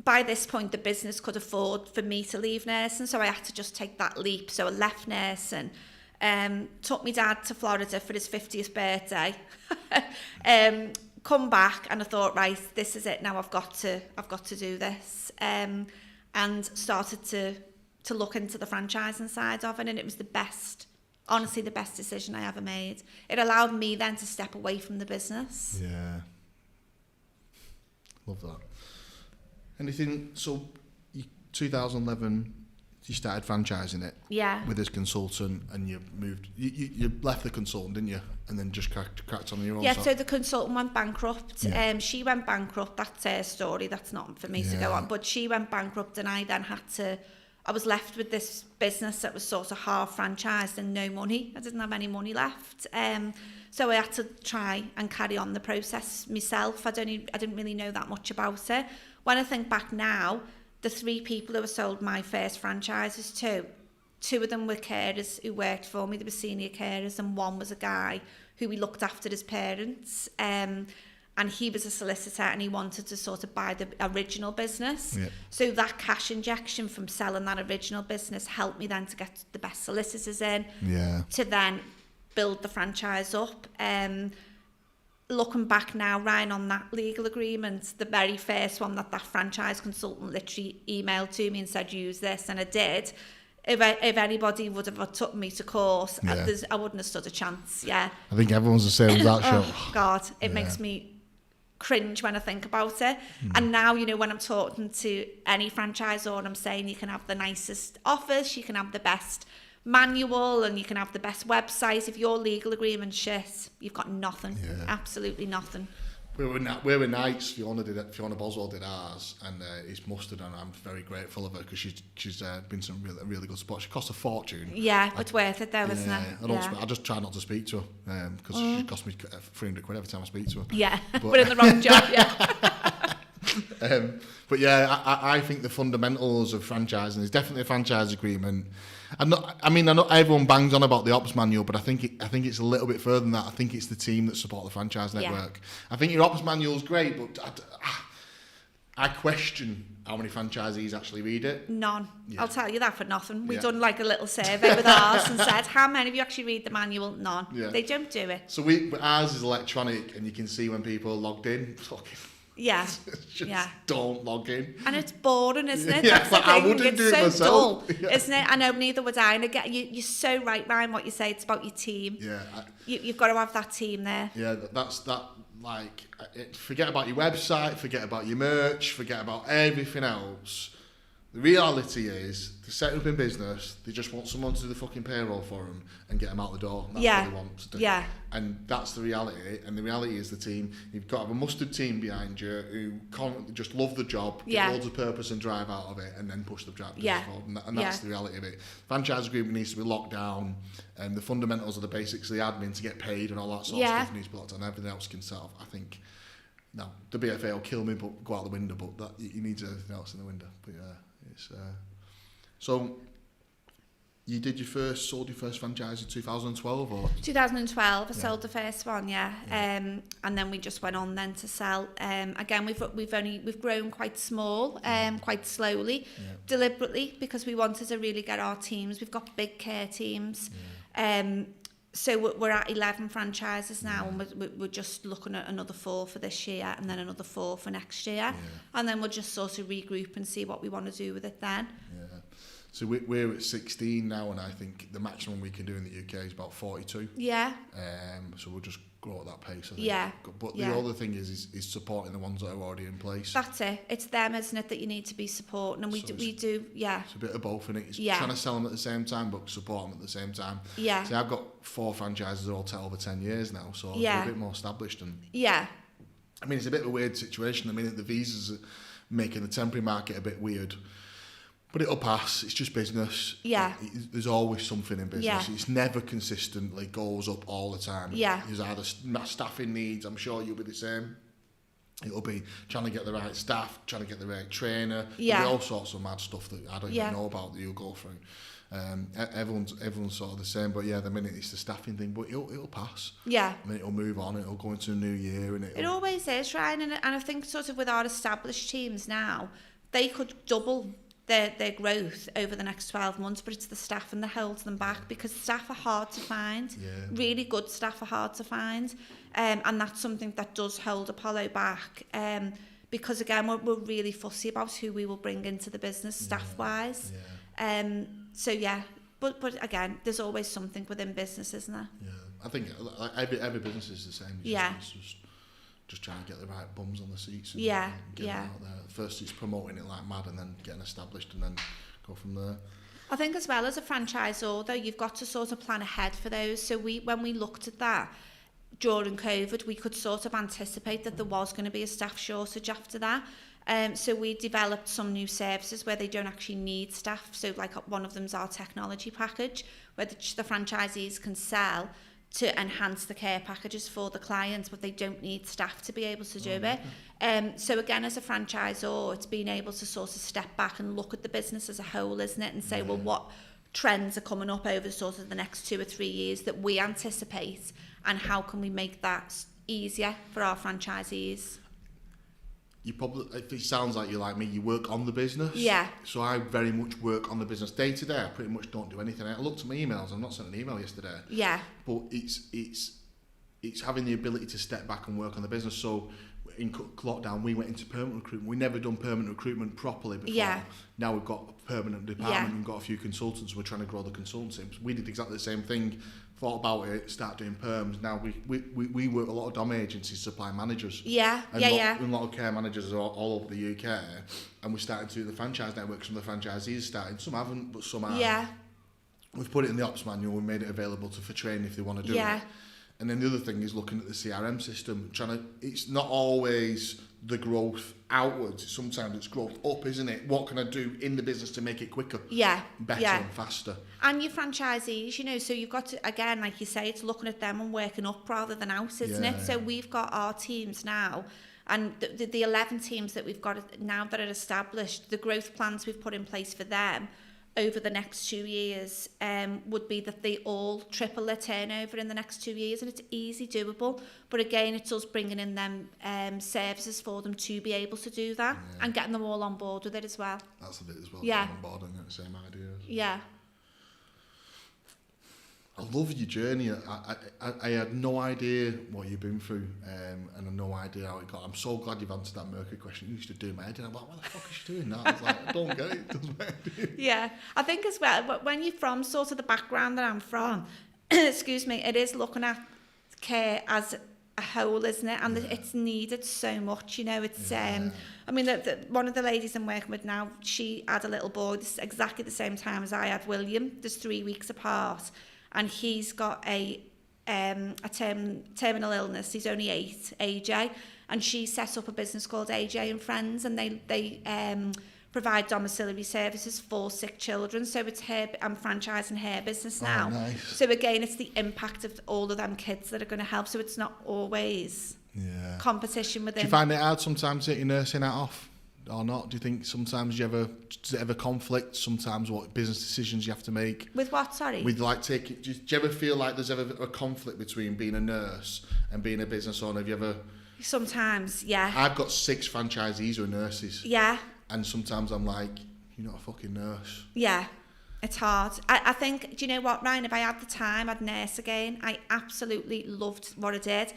By this point, the business could afford for me to leave nursing, so I had to just take that leap. So I left nursing, took my dad to Florida for his 50th birthday. Come back, and I thought, right, this is it now. I've got to do this, and started to look into the franchising side of it, and it was the best decision I ever made. It allowed me then to step away from the business. Yeah, love that. Anything? So, 2011. You started franchising it, with this consultant, and you moved. You left the consultant, didn't you? And then just cracked on your own. Yeah. So the consultant went bankrupt. Yeah. She went bankrupt. That's her story. That's not for me to go on. But she went bankrupt, and I then had to. I was left with this business that was sort of half franchised and no money. I didn't have any money left. So I had to try and carry on the process myself. I didn't really know that much about it. When I think back now, the 3 people who I sold my first franchises to, 2 of them were carers who worked for me. They were senior carers, and 1 was a guy who we looked after his parents. And he was a solicitor, and he wanted to sort of buy the original business. Yeah. So that cash injection from selling that original business helped me then to get the best solicitors in, to then build the franchise up. looking back now, Ryan, on that legal agreement, the very first one that franchise consultant literally emailed to me and said, use this, and I did. If anybody would have took me to court, I wouldn't have stood a chance. Yeah. I think everyone's the same with that show. Oh, God, it makes me cringe when I think about it. And now, you know, when I'm talking to any franchisor, I'm saying you can have the nicest office, you can have the best manual, and you can have the best website. If your legal agreement's shit, you've got nothing. Yeah. Absolutely nothing. We were nice. Fiona Boswell did ours, and it's mustard, and I'm very grateful of her because she's been some really good support. She cost a fortune. Yeah, it's worth it though, isn't it? I just try not to speak to her because she cost me 300 quid every time I speak to her. Yeah, but in the wrong job. Yeah. But yeah, I think the fundamentals of franchising is definitely a franchise agreement. I know everyone bangs on about the ops manual, but I think it's a little bit further than that. I think it's the team that support the franchise network. I think your ops manual is great, but I question how many franchisees actually read it. None. Yeah. I'll tell you that for nothing. We've done like a little survey with ours and said, how many of you actually read the manual? None. Yeah. They don't do it. So ours is electronic, and you can see when people are logged in. Yeah. Don't log in. And it's boring, isn't it? Yeah, but I wouldn't do it myself. Dull, isn't it? I know, neither would I. And again, you're so right, Ryan, what you say. It's about your team. Yeah. You've got to have that team there. Yeah, that's that. Forget about your website, forget about your merch, forget about everything else. The reality is, to set up in business, they just want someone to do the fucking payroll for them and get them out the door. That's what they want to do. Yeah. And that's the reality. And the reality is the team. You've got to have a mustard team behind you who just love the job, get loads of purpose and drive out of it, and then push the business forward. And that's the reality of it. Franchise agreement needs to be locked down, and the fundamentals of the basics, the admin to get paid and all that sort of stuff needs to be locked down. Everything else can sort of, I think, no, the BFA will kill me, but go out the window. But that you need everything else in the window. But yeah. So you sold your first franchise in 2012 or? 2012, I sold the first one, and then we just went on then to sell. Again, we've grown quite small, quite slowly, deliberately, because we wanted to really get our teams. We've got big care teams. So we're at 11 franchises now, and we're just looking at another 4 for this year, and then another 4 for next year, and then we'll just sort of regroup and see what we want to do with it then. Yeah. So we're at 16 now, and I think the maximum we can do in the UK is about 42. Yeah. So we'll just grow at that pace, I think. Yeah. But the other thing is supporting the ones that are already in place. That's it. It's them, isn't it, that you need to be supporting, and we do. It's a bit of both, isn't it? It's trying to sell them at the same time, but support them at the same time. Yeah. So I've got 4 franchises that all tell over 10 years now, so they're a bit more established. And I mean, it's a bit of a weird situation. I mean, the visas are making the temporary market a bit weird. But it'll pass. It's just business. Yeah. There's always something in business. Yeah. It's never consistently goes up all the time. Yeah. There's either staffing needs. I'm sure you'll be the same. It'll be trying to get the right staff, trying to get the right trainer. Yeah. There'll be all sorts of mad stuff that I don't even know about that you'll go through. Everyone's sort of the same. But yeah, the minute it's the staffing thing, but it'll pass. Yeah. And then it'll move on. It'll go into a new year, and it always is, Ryan. And I think sort of with our established teams now, they could double their growth over the next 12 months, but it's the staff that holds them back, because staff are hard to find. Yeah. Really good staff are hard to find, and that's something that does hold Apollo back, because again we're really fussy about who we will bring into the business staff wise. But again, there's always something within business, isn't there? Yeah, I think every business is the same. It's just trying to get the right bums on the seats and get them out there. First it's promoting it like mad, and then getting established, and then go from there. I think as well, as a franchisor though, you've got to sort of plan ahead for those. So when we looked at that during COVID, we could sort of anticipate that there was going to be a staff shortage after that. So we developed some new services where they don't actually need staff. So like one of them's our technology package, where the franchisees can sell to enhance the care packages for the clients, but they don't need staff to be able to do it. So again, as a franchisor, it's being able to sort of step back and look at the business as a whole, isn't it? And say, well, what trends are coming up over sort of the next 2 or 3 years that we anticipate, and how can we make that easier for our franchisees? You probably, if it sounds like you're like me, you work on the business. Yeah. So I very much work on the business day to day. I pretty much don't do anything. I looked at my emails. I'm not sent an email yesterday. Yeah. But it's it's having the ability to step back and work on the business. So in lockdown, we went into permanent recruitment. We never done permanent recruitment properly before. Yeah. Now we've got a permanent department. We've got a few consultants. We're trying to grow the consultancy. We did exactly the same thing. Thought about it, start doing perms. Now we work a lot of dom agencies, supply managers. Yeah, and a lot of care managers are all over the UK. And we're starting to do the franchise network. Some of the franchisees are starting. Some haven't, but some are. Yeah. We've put it in the ops manual. We made it available for training if they want to do it. And then the other thing is looking at the CRM system. It's not always the growth outwards. Sometimes it's growth up, isn't it? What can I do in the business to make it quicker? Better and faster. And your franchisees, you know, so you've got to, again, like you say, it's looking at them and working up rather than out, isn't it? So we've got our teams now, and the 11 teams that we've got now that are established, the growth plans we've put in place for them over the next 2 years would be that they all triple their turnover in the next 2 years, and it's easy doable. But again, it's us bringing in them services for them to be able to do that and getting them all on board with it as well. That's a bit as well. Yeah. On board and get the same ideas. Yeah. I love your journey. I had no idea what you've been through, and I had no idea how it got. I'm so glad you've answered that Mercury question. You used to do my head, and I'm like, what the fuck is she doing that? I was like, I don't get it. It doesn't matter. Yeah, I think as well, when you're from sort of the background that I'm from, excuse me, it is looking at care as a whole, isn't it? And it's needed so much, you know. It's I mean, one of the ladies I'm working with now, she had a little boy exactly the same time as I had William. There's 3 weeks apart. And he's got a terminal illness. He's only 8, AJ, and she set up a business called AJ and Friends, and they provide domiciliary services for sick children. So it's her, I'm franchising her business now. Oh, nice. So again, it's the impact of all of them kids that are going to help. So it's not always competition within. Do you find it hard sometimes that you're nursing that off? Or not? Do you think sometimes does it ever conflict? Sometimes what business decisions you have to make? With what, sorry? With like do you ever feel like there's ever a conflict between being a nurse and being a business owner? Have you ever? Sometimes, yeah. I've got 6 franchisees who are nurses. Yeah. And sometimes I'm like, you're not a fucking nurse. Yeah. It's hard. I think, do you know what, Ryan, if I had the time, I'd nurse again. I absolutely loved what I did.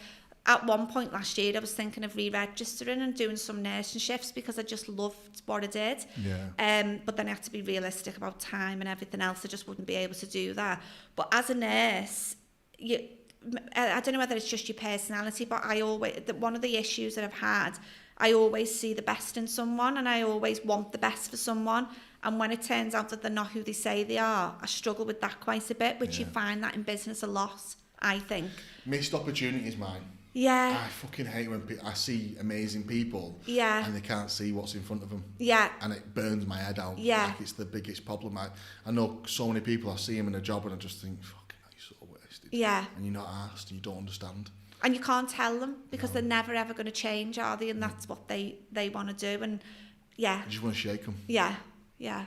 At one point last year, I was thinking of re-registering and doing some nursing shifts because I just loved what I did. Yeah. But then I had to be realistic about time and everything else. I just wouldn't be able to do that. But as a nurse, I don't know whether it's just your personality, but one of the issues that I've had, I always see the best in someone and I always want the best for someone. And when it turns out that they're not who they say they are, I struggle with that quite a bit, which you find that in business a lot, I think. Missed opportunities, mine. Yeah. I fucking hate when I see amazing people and they can't see what's in front of them. Yeah. And it burns my head out. Yeah. Like it's the biggest problem. I know so many people, I see them in a job and I just think, fucking hell, you're so wasted. Yeah. And you're not asked and you don't understand. And you can't tell them because they're never ever going to change, are they? And that's what they want to do. And yeah. You just want to shake them. Yeah. Yeah.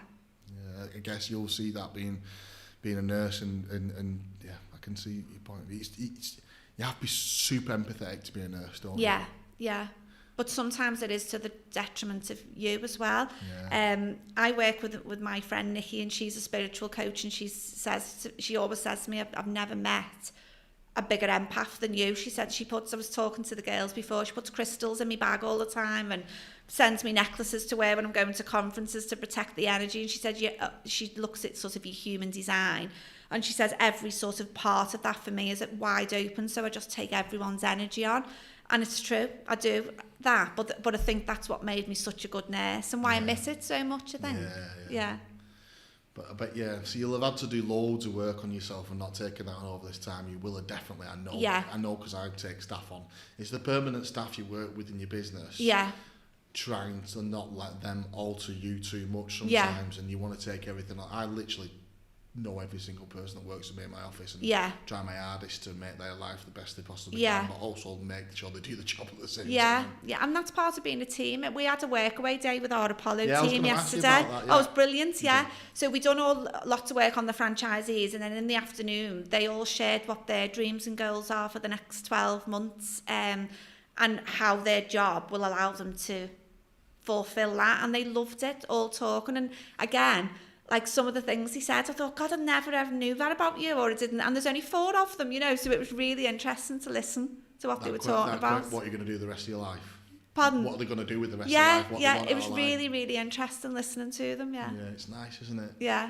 Yeah. I guess you'll see that being a nurse and yeah, I can see your point. It's you have to be super empathetic to be a nurse, don't you? Yeah. But sometimes it is to the detriment of you as well. Yeah. I work with my friend Nikki, and she's a spiritual coach, and she always says to me, I've never met a bigger empath than you. She said I was talking to the girls before, she puts crystals in my bag all the time and sends me necklaces to wear when I'm going to conferences to protect the energy. And she said, she looks at sort of your human design. And she says every sort of part of that for me is wide open, so I just take everyone's energy on. And it's true, I do that, but I think that's what made me such a good nurse and why I miss it so much, I think. Yeah. But yeah, so you'll have had to do loads of work on yourself and not taking that on over this time. You will have definitely, I know. Yeah. I know because I take staff on. It's the permanent staff you work with in your business. Yeah. Trying to not let them alter you too much sometimes, and you want to take everything on. I literally know every single person that works with me in my office and try my hardest to make their life the best they possibly can, but also make sure they do the job at the same time. Yeah, and that's part of being a team. We had a workaway day with our Apollo team yesterday. It was brilliant, So we done lots of work on the franchisees, and then in the afternoon they all shared what their dreams and goals are for the next 12 months and how their job will allow them to fulfill that, and they loved it, all talking. And again, like some of the things he said, I thought, God, I never ever knew that about you, or I didn't. And there's only 4 of them, you know, so it was really interesting to listen to what they were talking about. What are you going to do the rest of your life? Pardon? What are they going to do with the rest of their life? What Yeah, it was really, really interesting listening to them, yeah. Yeah, it's nice, isn't it? Yeah.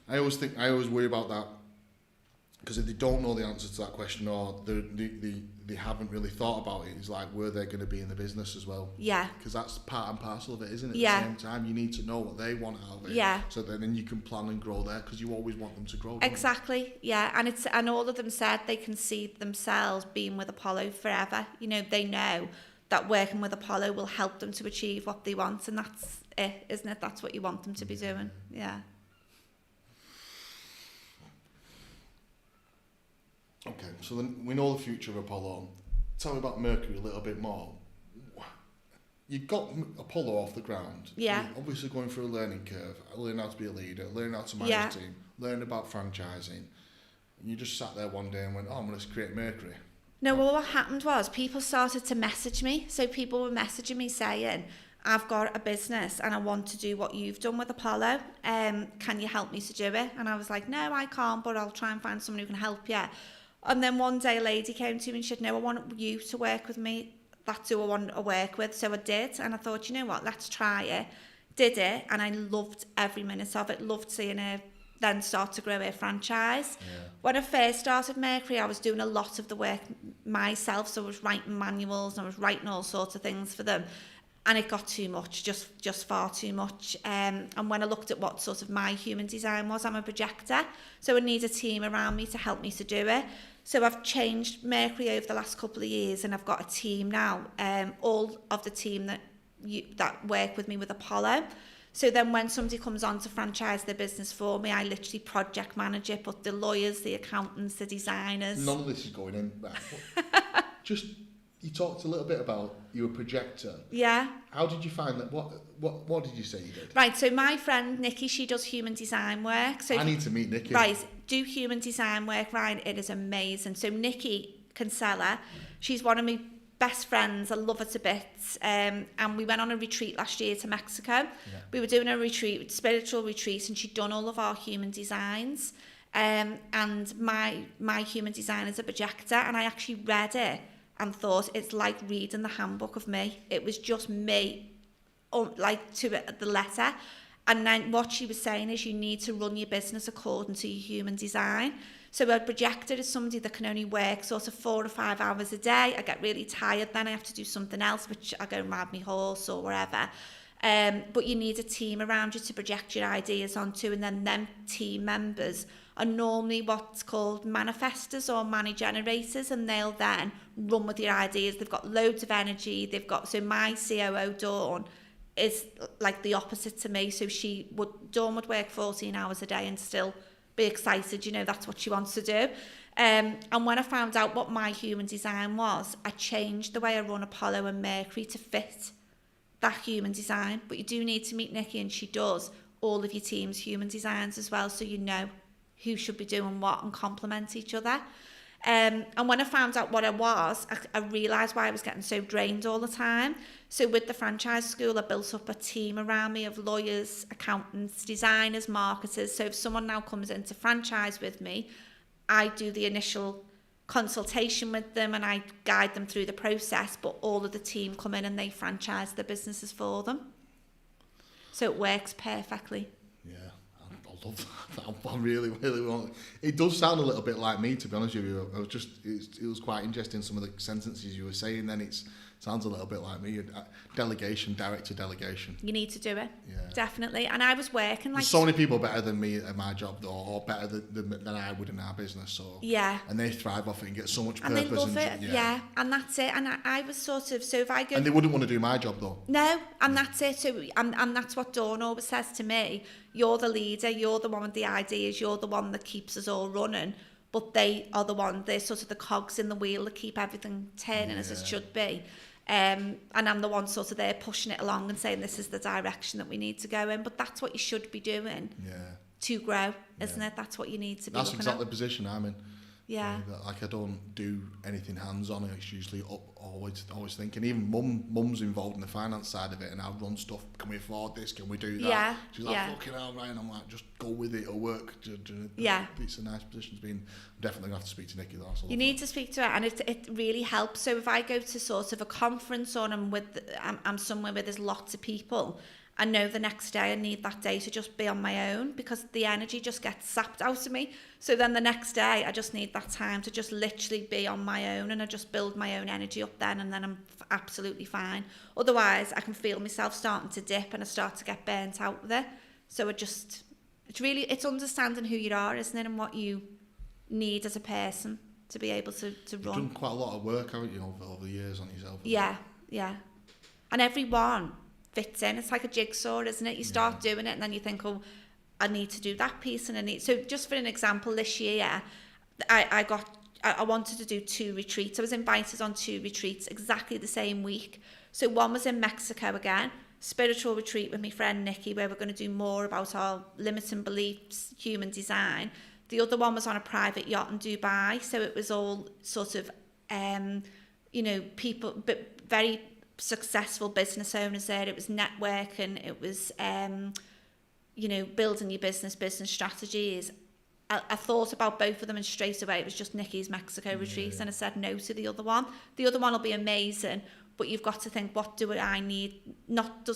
I always worry about that, because if they don't know the answer to that question, or they haven't really thought about it, it's like, were they going to be in the business as well? Yeah. Because that's part and parcel of it, isn't it? Yeah. At the same time, you need to know what they want out of it. Yeah. So then you can plan and grow there, because you always want them to grow. Exactly, yeah. And all of them said they can see themselves being with Apollo forever. You know, they know that working with Apollo will help them to achieve what they want, and that's it, isn't it? That's what you want them to be doing. Yeah. Okay, so then we know the future of Apollo. Tell me about Mercury a little bit more. You got Apollo off the ground. Yeah. You're obviously going through a learning curve, learning how to be a leader, learning how to manage a team, learning about franchising. And you just sat there one day and went, I'm going to create Mercury. No, well, what happened was people started to message me. So people were messaging me saying, I've got a business and I want to do what you've done with Apollo. Can you help me to do it? And I was like, no, I can't, but I'll try and find someone who can help you. And then one day a lady came to me and she said, no, I want you to work with me. That's who I want to work with. So I did. And I thought, you know what, let's try it. Did it. And I loved every minute of it. Loved seeing her then start to grow her franchise. Yeah. When I first started Mercury, I was doing a lot of the work myself. So I was writing manuals and I was writing all sorts of things for them. And it got too much, just far too much. And when I looked at what sort of my human design was, I'm a projector. So I need a team around me to help me to do it. So I've changed Mercury over the last couple of years, and I've got a team now. All of the team that work with me with Apollo. So then when somebody comes on to franchise their business for me, I literally project manage it, but the lawyers, the accountants, the designers. None of this is going in. Just, you talked a little bit about you're a projector. Yeah. How did you find that? What did you say you did? Right, so my friend Nikki, she does human design work. So I need to meet Nikki. Right, do human design work, Ryan. It is amazing. So Nikki Kinsella, she's one of my best friends. I love her to bits. And we went on a retreat last year to Mexico. Yeah. We were doing a retreat, spiritual retreat, and she'd done all of our human designs. And my human design is a projector, and I actually read it and thought it's like reading the handbook of me. It was just me, like to the letter. And then what she was saying is you need to run your business according to your human design. So a projector is somebody that can only work sort of 4 or 5 hours a day. I get really tired, then I have to do something else, which I go and ride my horse or wherever. But you need a team around you to project your ideas onto, and then them team members are normally what's called manifestors or money generators, and they'll then run with your ideas. They've got loads of energy. So my COO, Dawn, is like the opposite to me. So Dawn would work 14 hours a day and still be excited, you know, that's what she wants to do. And when I found out what my human design was, I changed the way I run Apollo and Mercury to fit that human design. But you do need to meet Nikki, and she does all of your team's human designs as well, so you know who should be doing what and complement each other. And when I found out what I was, I realised why I was getting so drained all the time. So with the franchise school, I built up a team around me of lawyers, accountants, designers, marketers. So if someone now comes in to franchise with me, I do the initial consultation with them and I guide them through the process, but all of the team come in and they franchise the businesses for them. So it works perfectly. Yeah, I love that. I really, really want it. It does sound a little bit like me, to be honest with you. It was quite interesting, some of the sentences you were saying then. It sounds a little bit like me. Delegation, director delegation. You need to do it. Yeah. Definitely. And I was working like... There's so many people better than me at my job, though, or better than I would in our business. So yeah. And they thrive off it and get so much purpose. And they love it, yeah. And that's it. And I was sort of... So if I go... And they wouldn't want to do my job, though. No, and that's it. So, and that's what Dawn always says to me. You're the leader, you're the one with the ideas, you're the one that keeps us all running. But they are the one, they're sort of the cogs in the wheel that keep everything turning as it should be. And I'm the one sort of there pushing it along and saying this is the direction that we need to go in. But that's what you should be doing to grow, isn't it? That's what you need to be That's looking exactly at. the position I'm in. Yeah. Like I don't do anything hands-on. It's usually always thinking. Even mum's involved in the finance side of it, and I'll run stuff. Can we afford this? Can we do that? Yeah. She's like, fucking hell, Ryan. I'm like, just go with it. It'll work. Yeah. It's a nice position to be in. I'm definitely going to have to speak to Nikki though. You need to speak to her, and it really helps. So if I go to sort of a conference or I'm somewhere where there's lots of people, I know the next day I need that day to just be on my own, because the energy just gets sapped out of me. So then the next day I just need that time to just literally be on my own, and I just build my own energy up then, and then I'm absolutely fine. Otherwise I can feel myself starting to dip and I start to get burnt out with it. So it's understanding who you are, isn't it, and what you need as a person to be able to run. You've done quite a lot of work, haven't you, over the years on yourself? Yeah. And everyone fits in. It's like a jigsaw, isn't it? You start doing it and then you think, oh, I need to do that piece, and so just for an example, this year I wanted to do 2 retreats. I was invited on 2 retreats exactly the same week. So one was in Mexico again, spiritual retreat with my friend Nikki, where we're going to do more about our limiting beliefs, human design. The other one was on a private yacht in Dubai, so it was all sort of people, but very successful business owners there. It was networking, it was building your business strategies. I thought about both of them, and straight away it was just Nikki's Mexico retreat, and I said no to the other one. The other one will be amazing, but you've got to think, what do I need? Not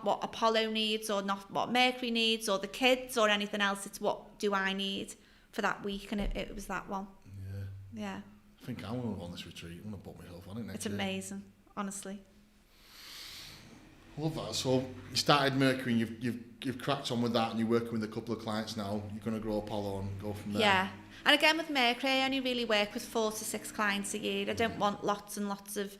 what Apollo needs, or not what Mercury needs, or the kids, or anything else. It's what do I need for that week, and it was that one. Yeah. I think I'm going to go on this retreat. I'm going to put myself on it next year. It's amazing, honestly. Love that. So you started Mercury, and you've cracked on with that, and you're working with a couple of clients now. You're going to grow Apollo and go from there. Yeah. And again, with Mercury, I only really work with 4 to 6 clients a year. I don't want lots and lots of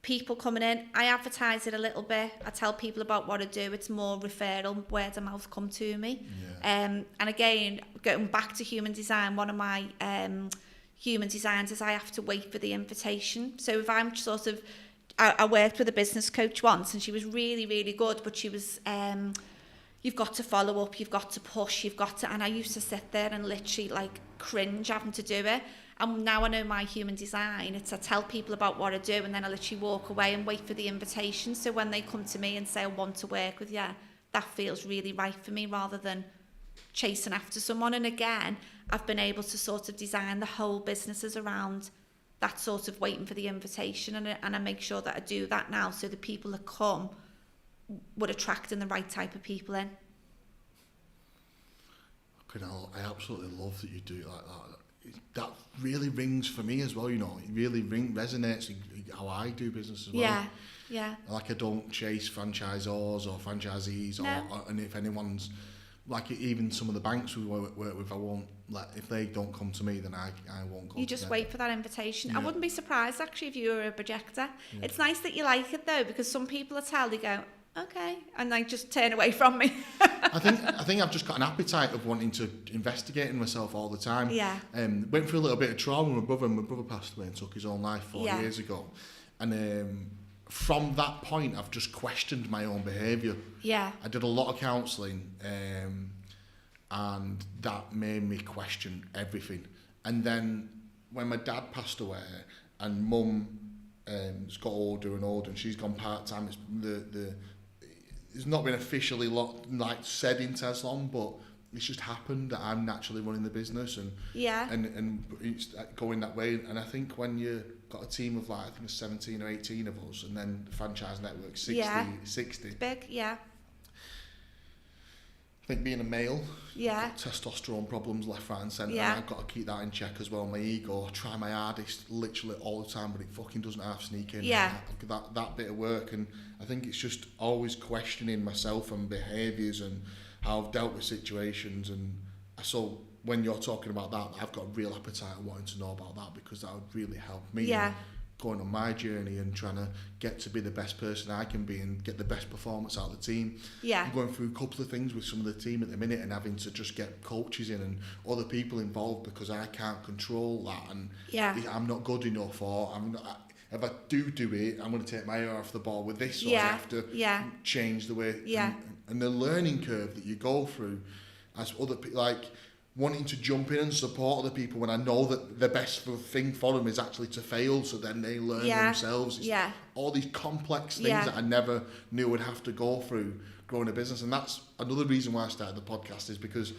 people coming in. I advertise it a little bit. I tell people about what I do. It's more referral, word of mouth come to me. And again, going back to human design, one of my human designs is I have to wait for the invitation. So if I'm sort of, I worked with a business coach once, and she was really, really good, but she was, you've got to follow up, you've got to push, and I used to sit there and literally like cringe having to do it. And now I know my human design, I tell people about what I do, and then I literally walk away and wait for the invitation. So when they come to me and say, I want to work with you, that feels really right for me, rather than chasing after someone. And again, I've been able to sort of design the whole businesses around that sort of waiting for the invitation, and I make sure that I do that now, so the people that come would attracting the right type of people in. I absolutely love that you do it like that. That really rings for me as well, It really resonates how I do business as well. Yeah. Like I don't chase franchisors or franchisees, and if anyone's, like even some of the banks we work with, I won't if they don't come to me, then I won't go. You just wait for that invitation. I wouldn't be surprised actually if you were a projector. Yeah. It's nice that you like it though, because some people they go, okay, and they just turn away from me. I think I've just got an appetite of wanting to investigate in myself all the time. Yeah. Went through a little bit of trauma with my brother passed away and took his own life 4 years ago, and from that point I've just questioned my own behaviour. Yeah. I did a lot of counselling, and that made me question everything. And then when my dad passed away and mum has got older and older, and she's gone part-time, it's not been officially said in Tezlom, but it's just happened that I'm naturally running the business, and it's going that way. And I think when you got a team of I think 17 or 18 of us, and then the franchise network 60. It's big, yeah. I think being a male, got testosterone problems left, right and centre, and I've got to keep that in check as well. My ego, I try my hardest literally all the time, but it fucking doesn't half sneak in. That bit of work, and I think it's just always questioning myself and behaviours and how I've dealt with situations. And so when you're talking about that, I've got a real appetite of wanting to know about that, because that would really help me going on my journey and trying to get to be the best person I can be and get the best performance out of the team. I'm going through a couple of things with some of the team at the minute, and having to just get coaches in and other people involved, because I can't control that, and I'm not good enough, or if I do it, I'm going to take my eye off the ball with this, or I have to change the way. And the learning curve that you go through as other people, like wanting to jump in and support other people when I know that the best thing for them is actually to fail, so then they learn themselves. It's all these complex things that I never knew I'd have to go through growing a business. And that's another reason why I started the podcast, is because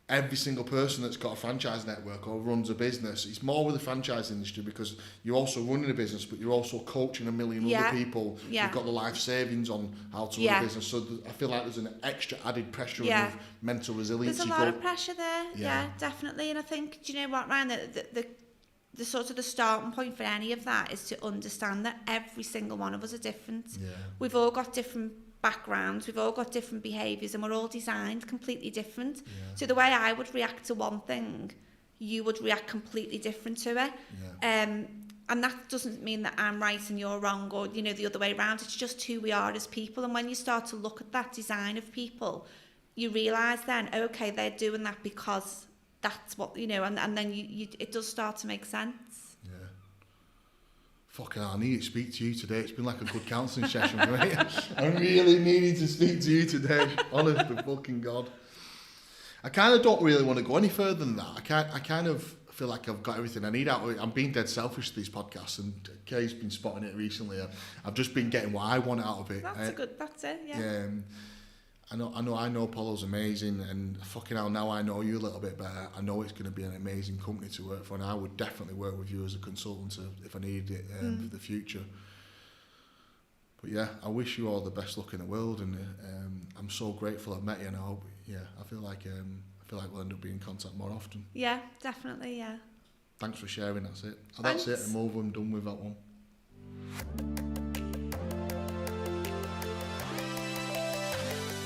every single person that's got a franchise network or runs a business, it's more with the franchise industry because you're also running a business, but you're also coaching a million other people. You've got the life savings on how to run a business. So I feel like there's an extra added pressure of mental resilience. There's a lot of pressure there. Yeah, definitely. And I think, do you know what, Ryan, the sort of the starting point for any of that is to understand that every single one of us are different. Yeah. We've all got different backgrounds, we've all got different behaviours, and we're all designed completely different. So the way I would react to one thing, you would react completely different to it. And that doesn't mean that I'm right and you're wrong, or the other way around. It's just who we are as people. And when you start to look at that design of people, you realise then, okay, they're doing that because that's what and then you it does start to make sense. Fucking hell, I need to speak to you today. It's been like a good counselling session for me. I really needed to speak to you today. Honest to fucking God. I kind of don't really want to go any further than that. I kind of feel like I've got everything I need out of it. I'm being dead selfish to these podcasts, and Kay's been spotting it recently. I've just been getting what I want out of it. That's it, yeah. I know Apollo's amazing, and fucking hell, now I know you a little bit better. I know it's going to be an amazing company to work for, and I would definitely work with you as a consultant if I needed it for the future. But yeah, I wish you all the best luck in the world, and I'm so grateful I've met you, and I hope, I feel like we'll end up being in contact more often. Yeah, definitely, yeah. Thanks for sharing. That's it. That's it. I'm over and done with that one.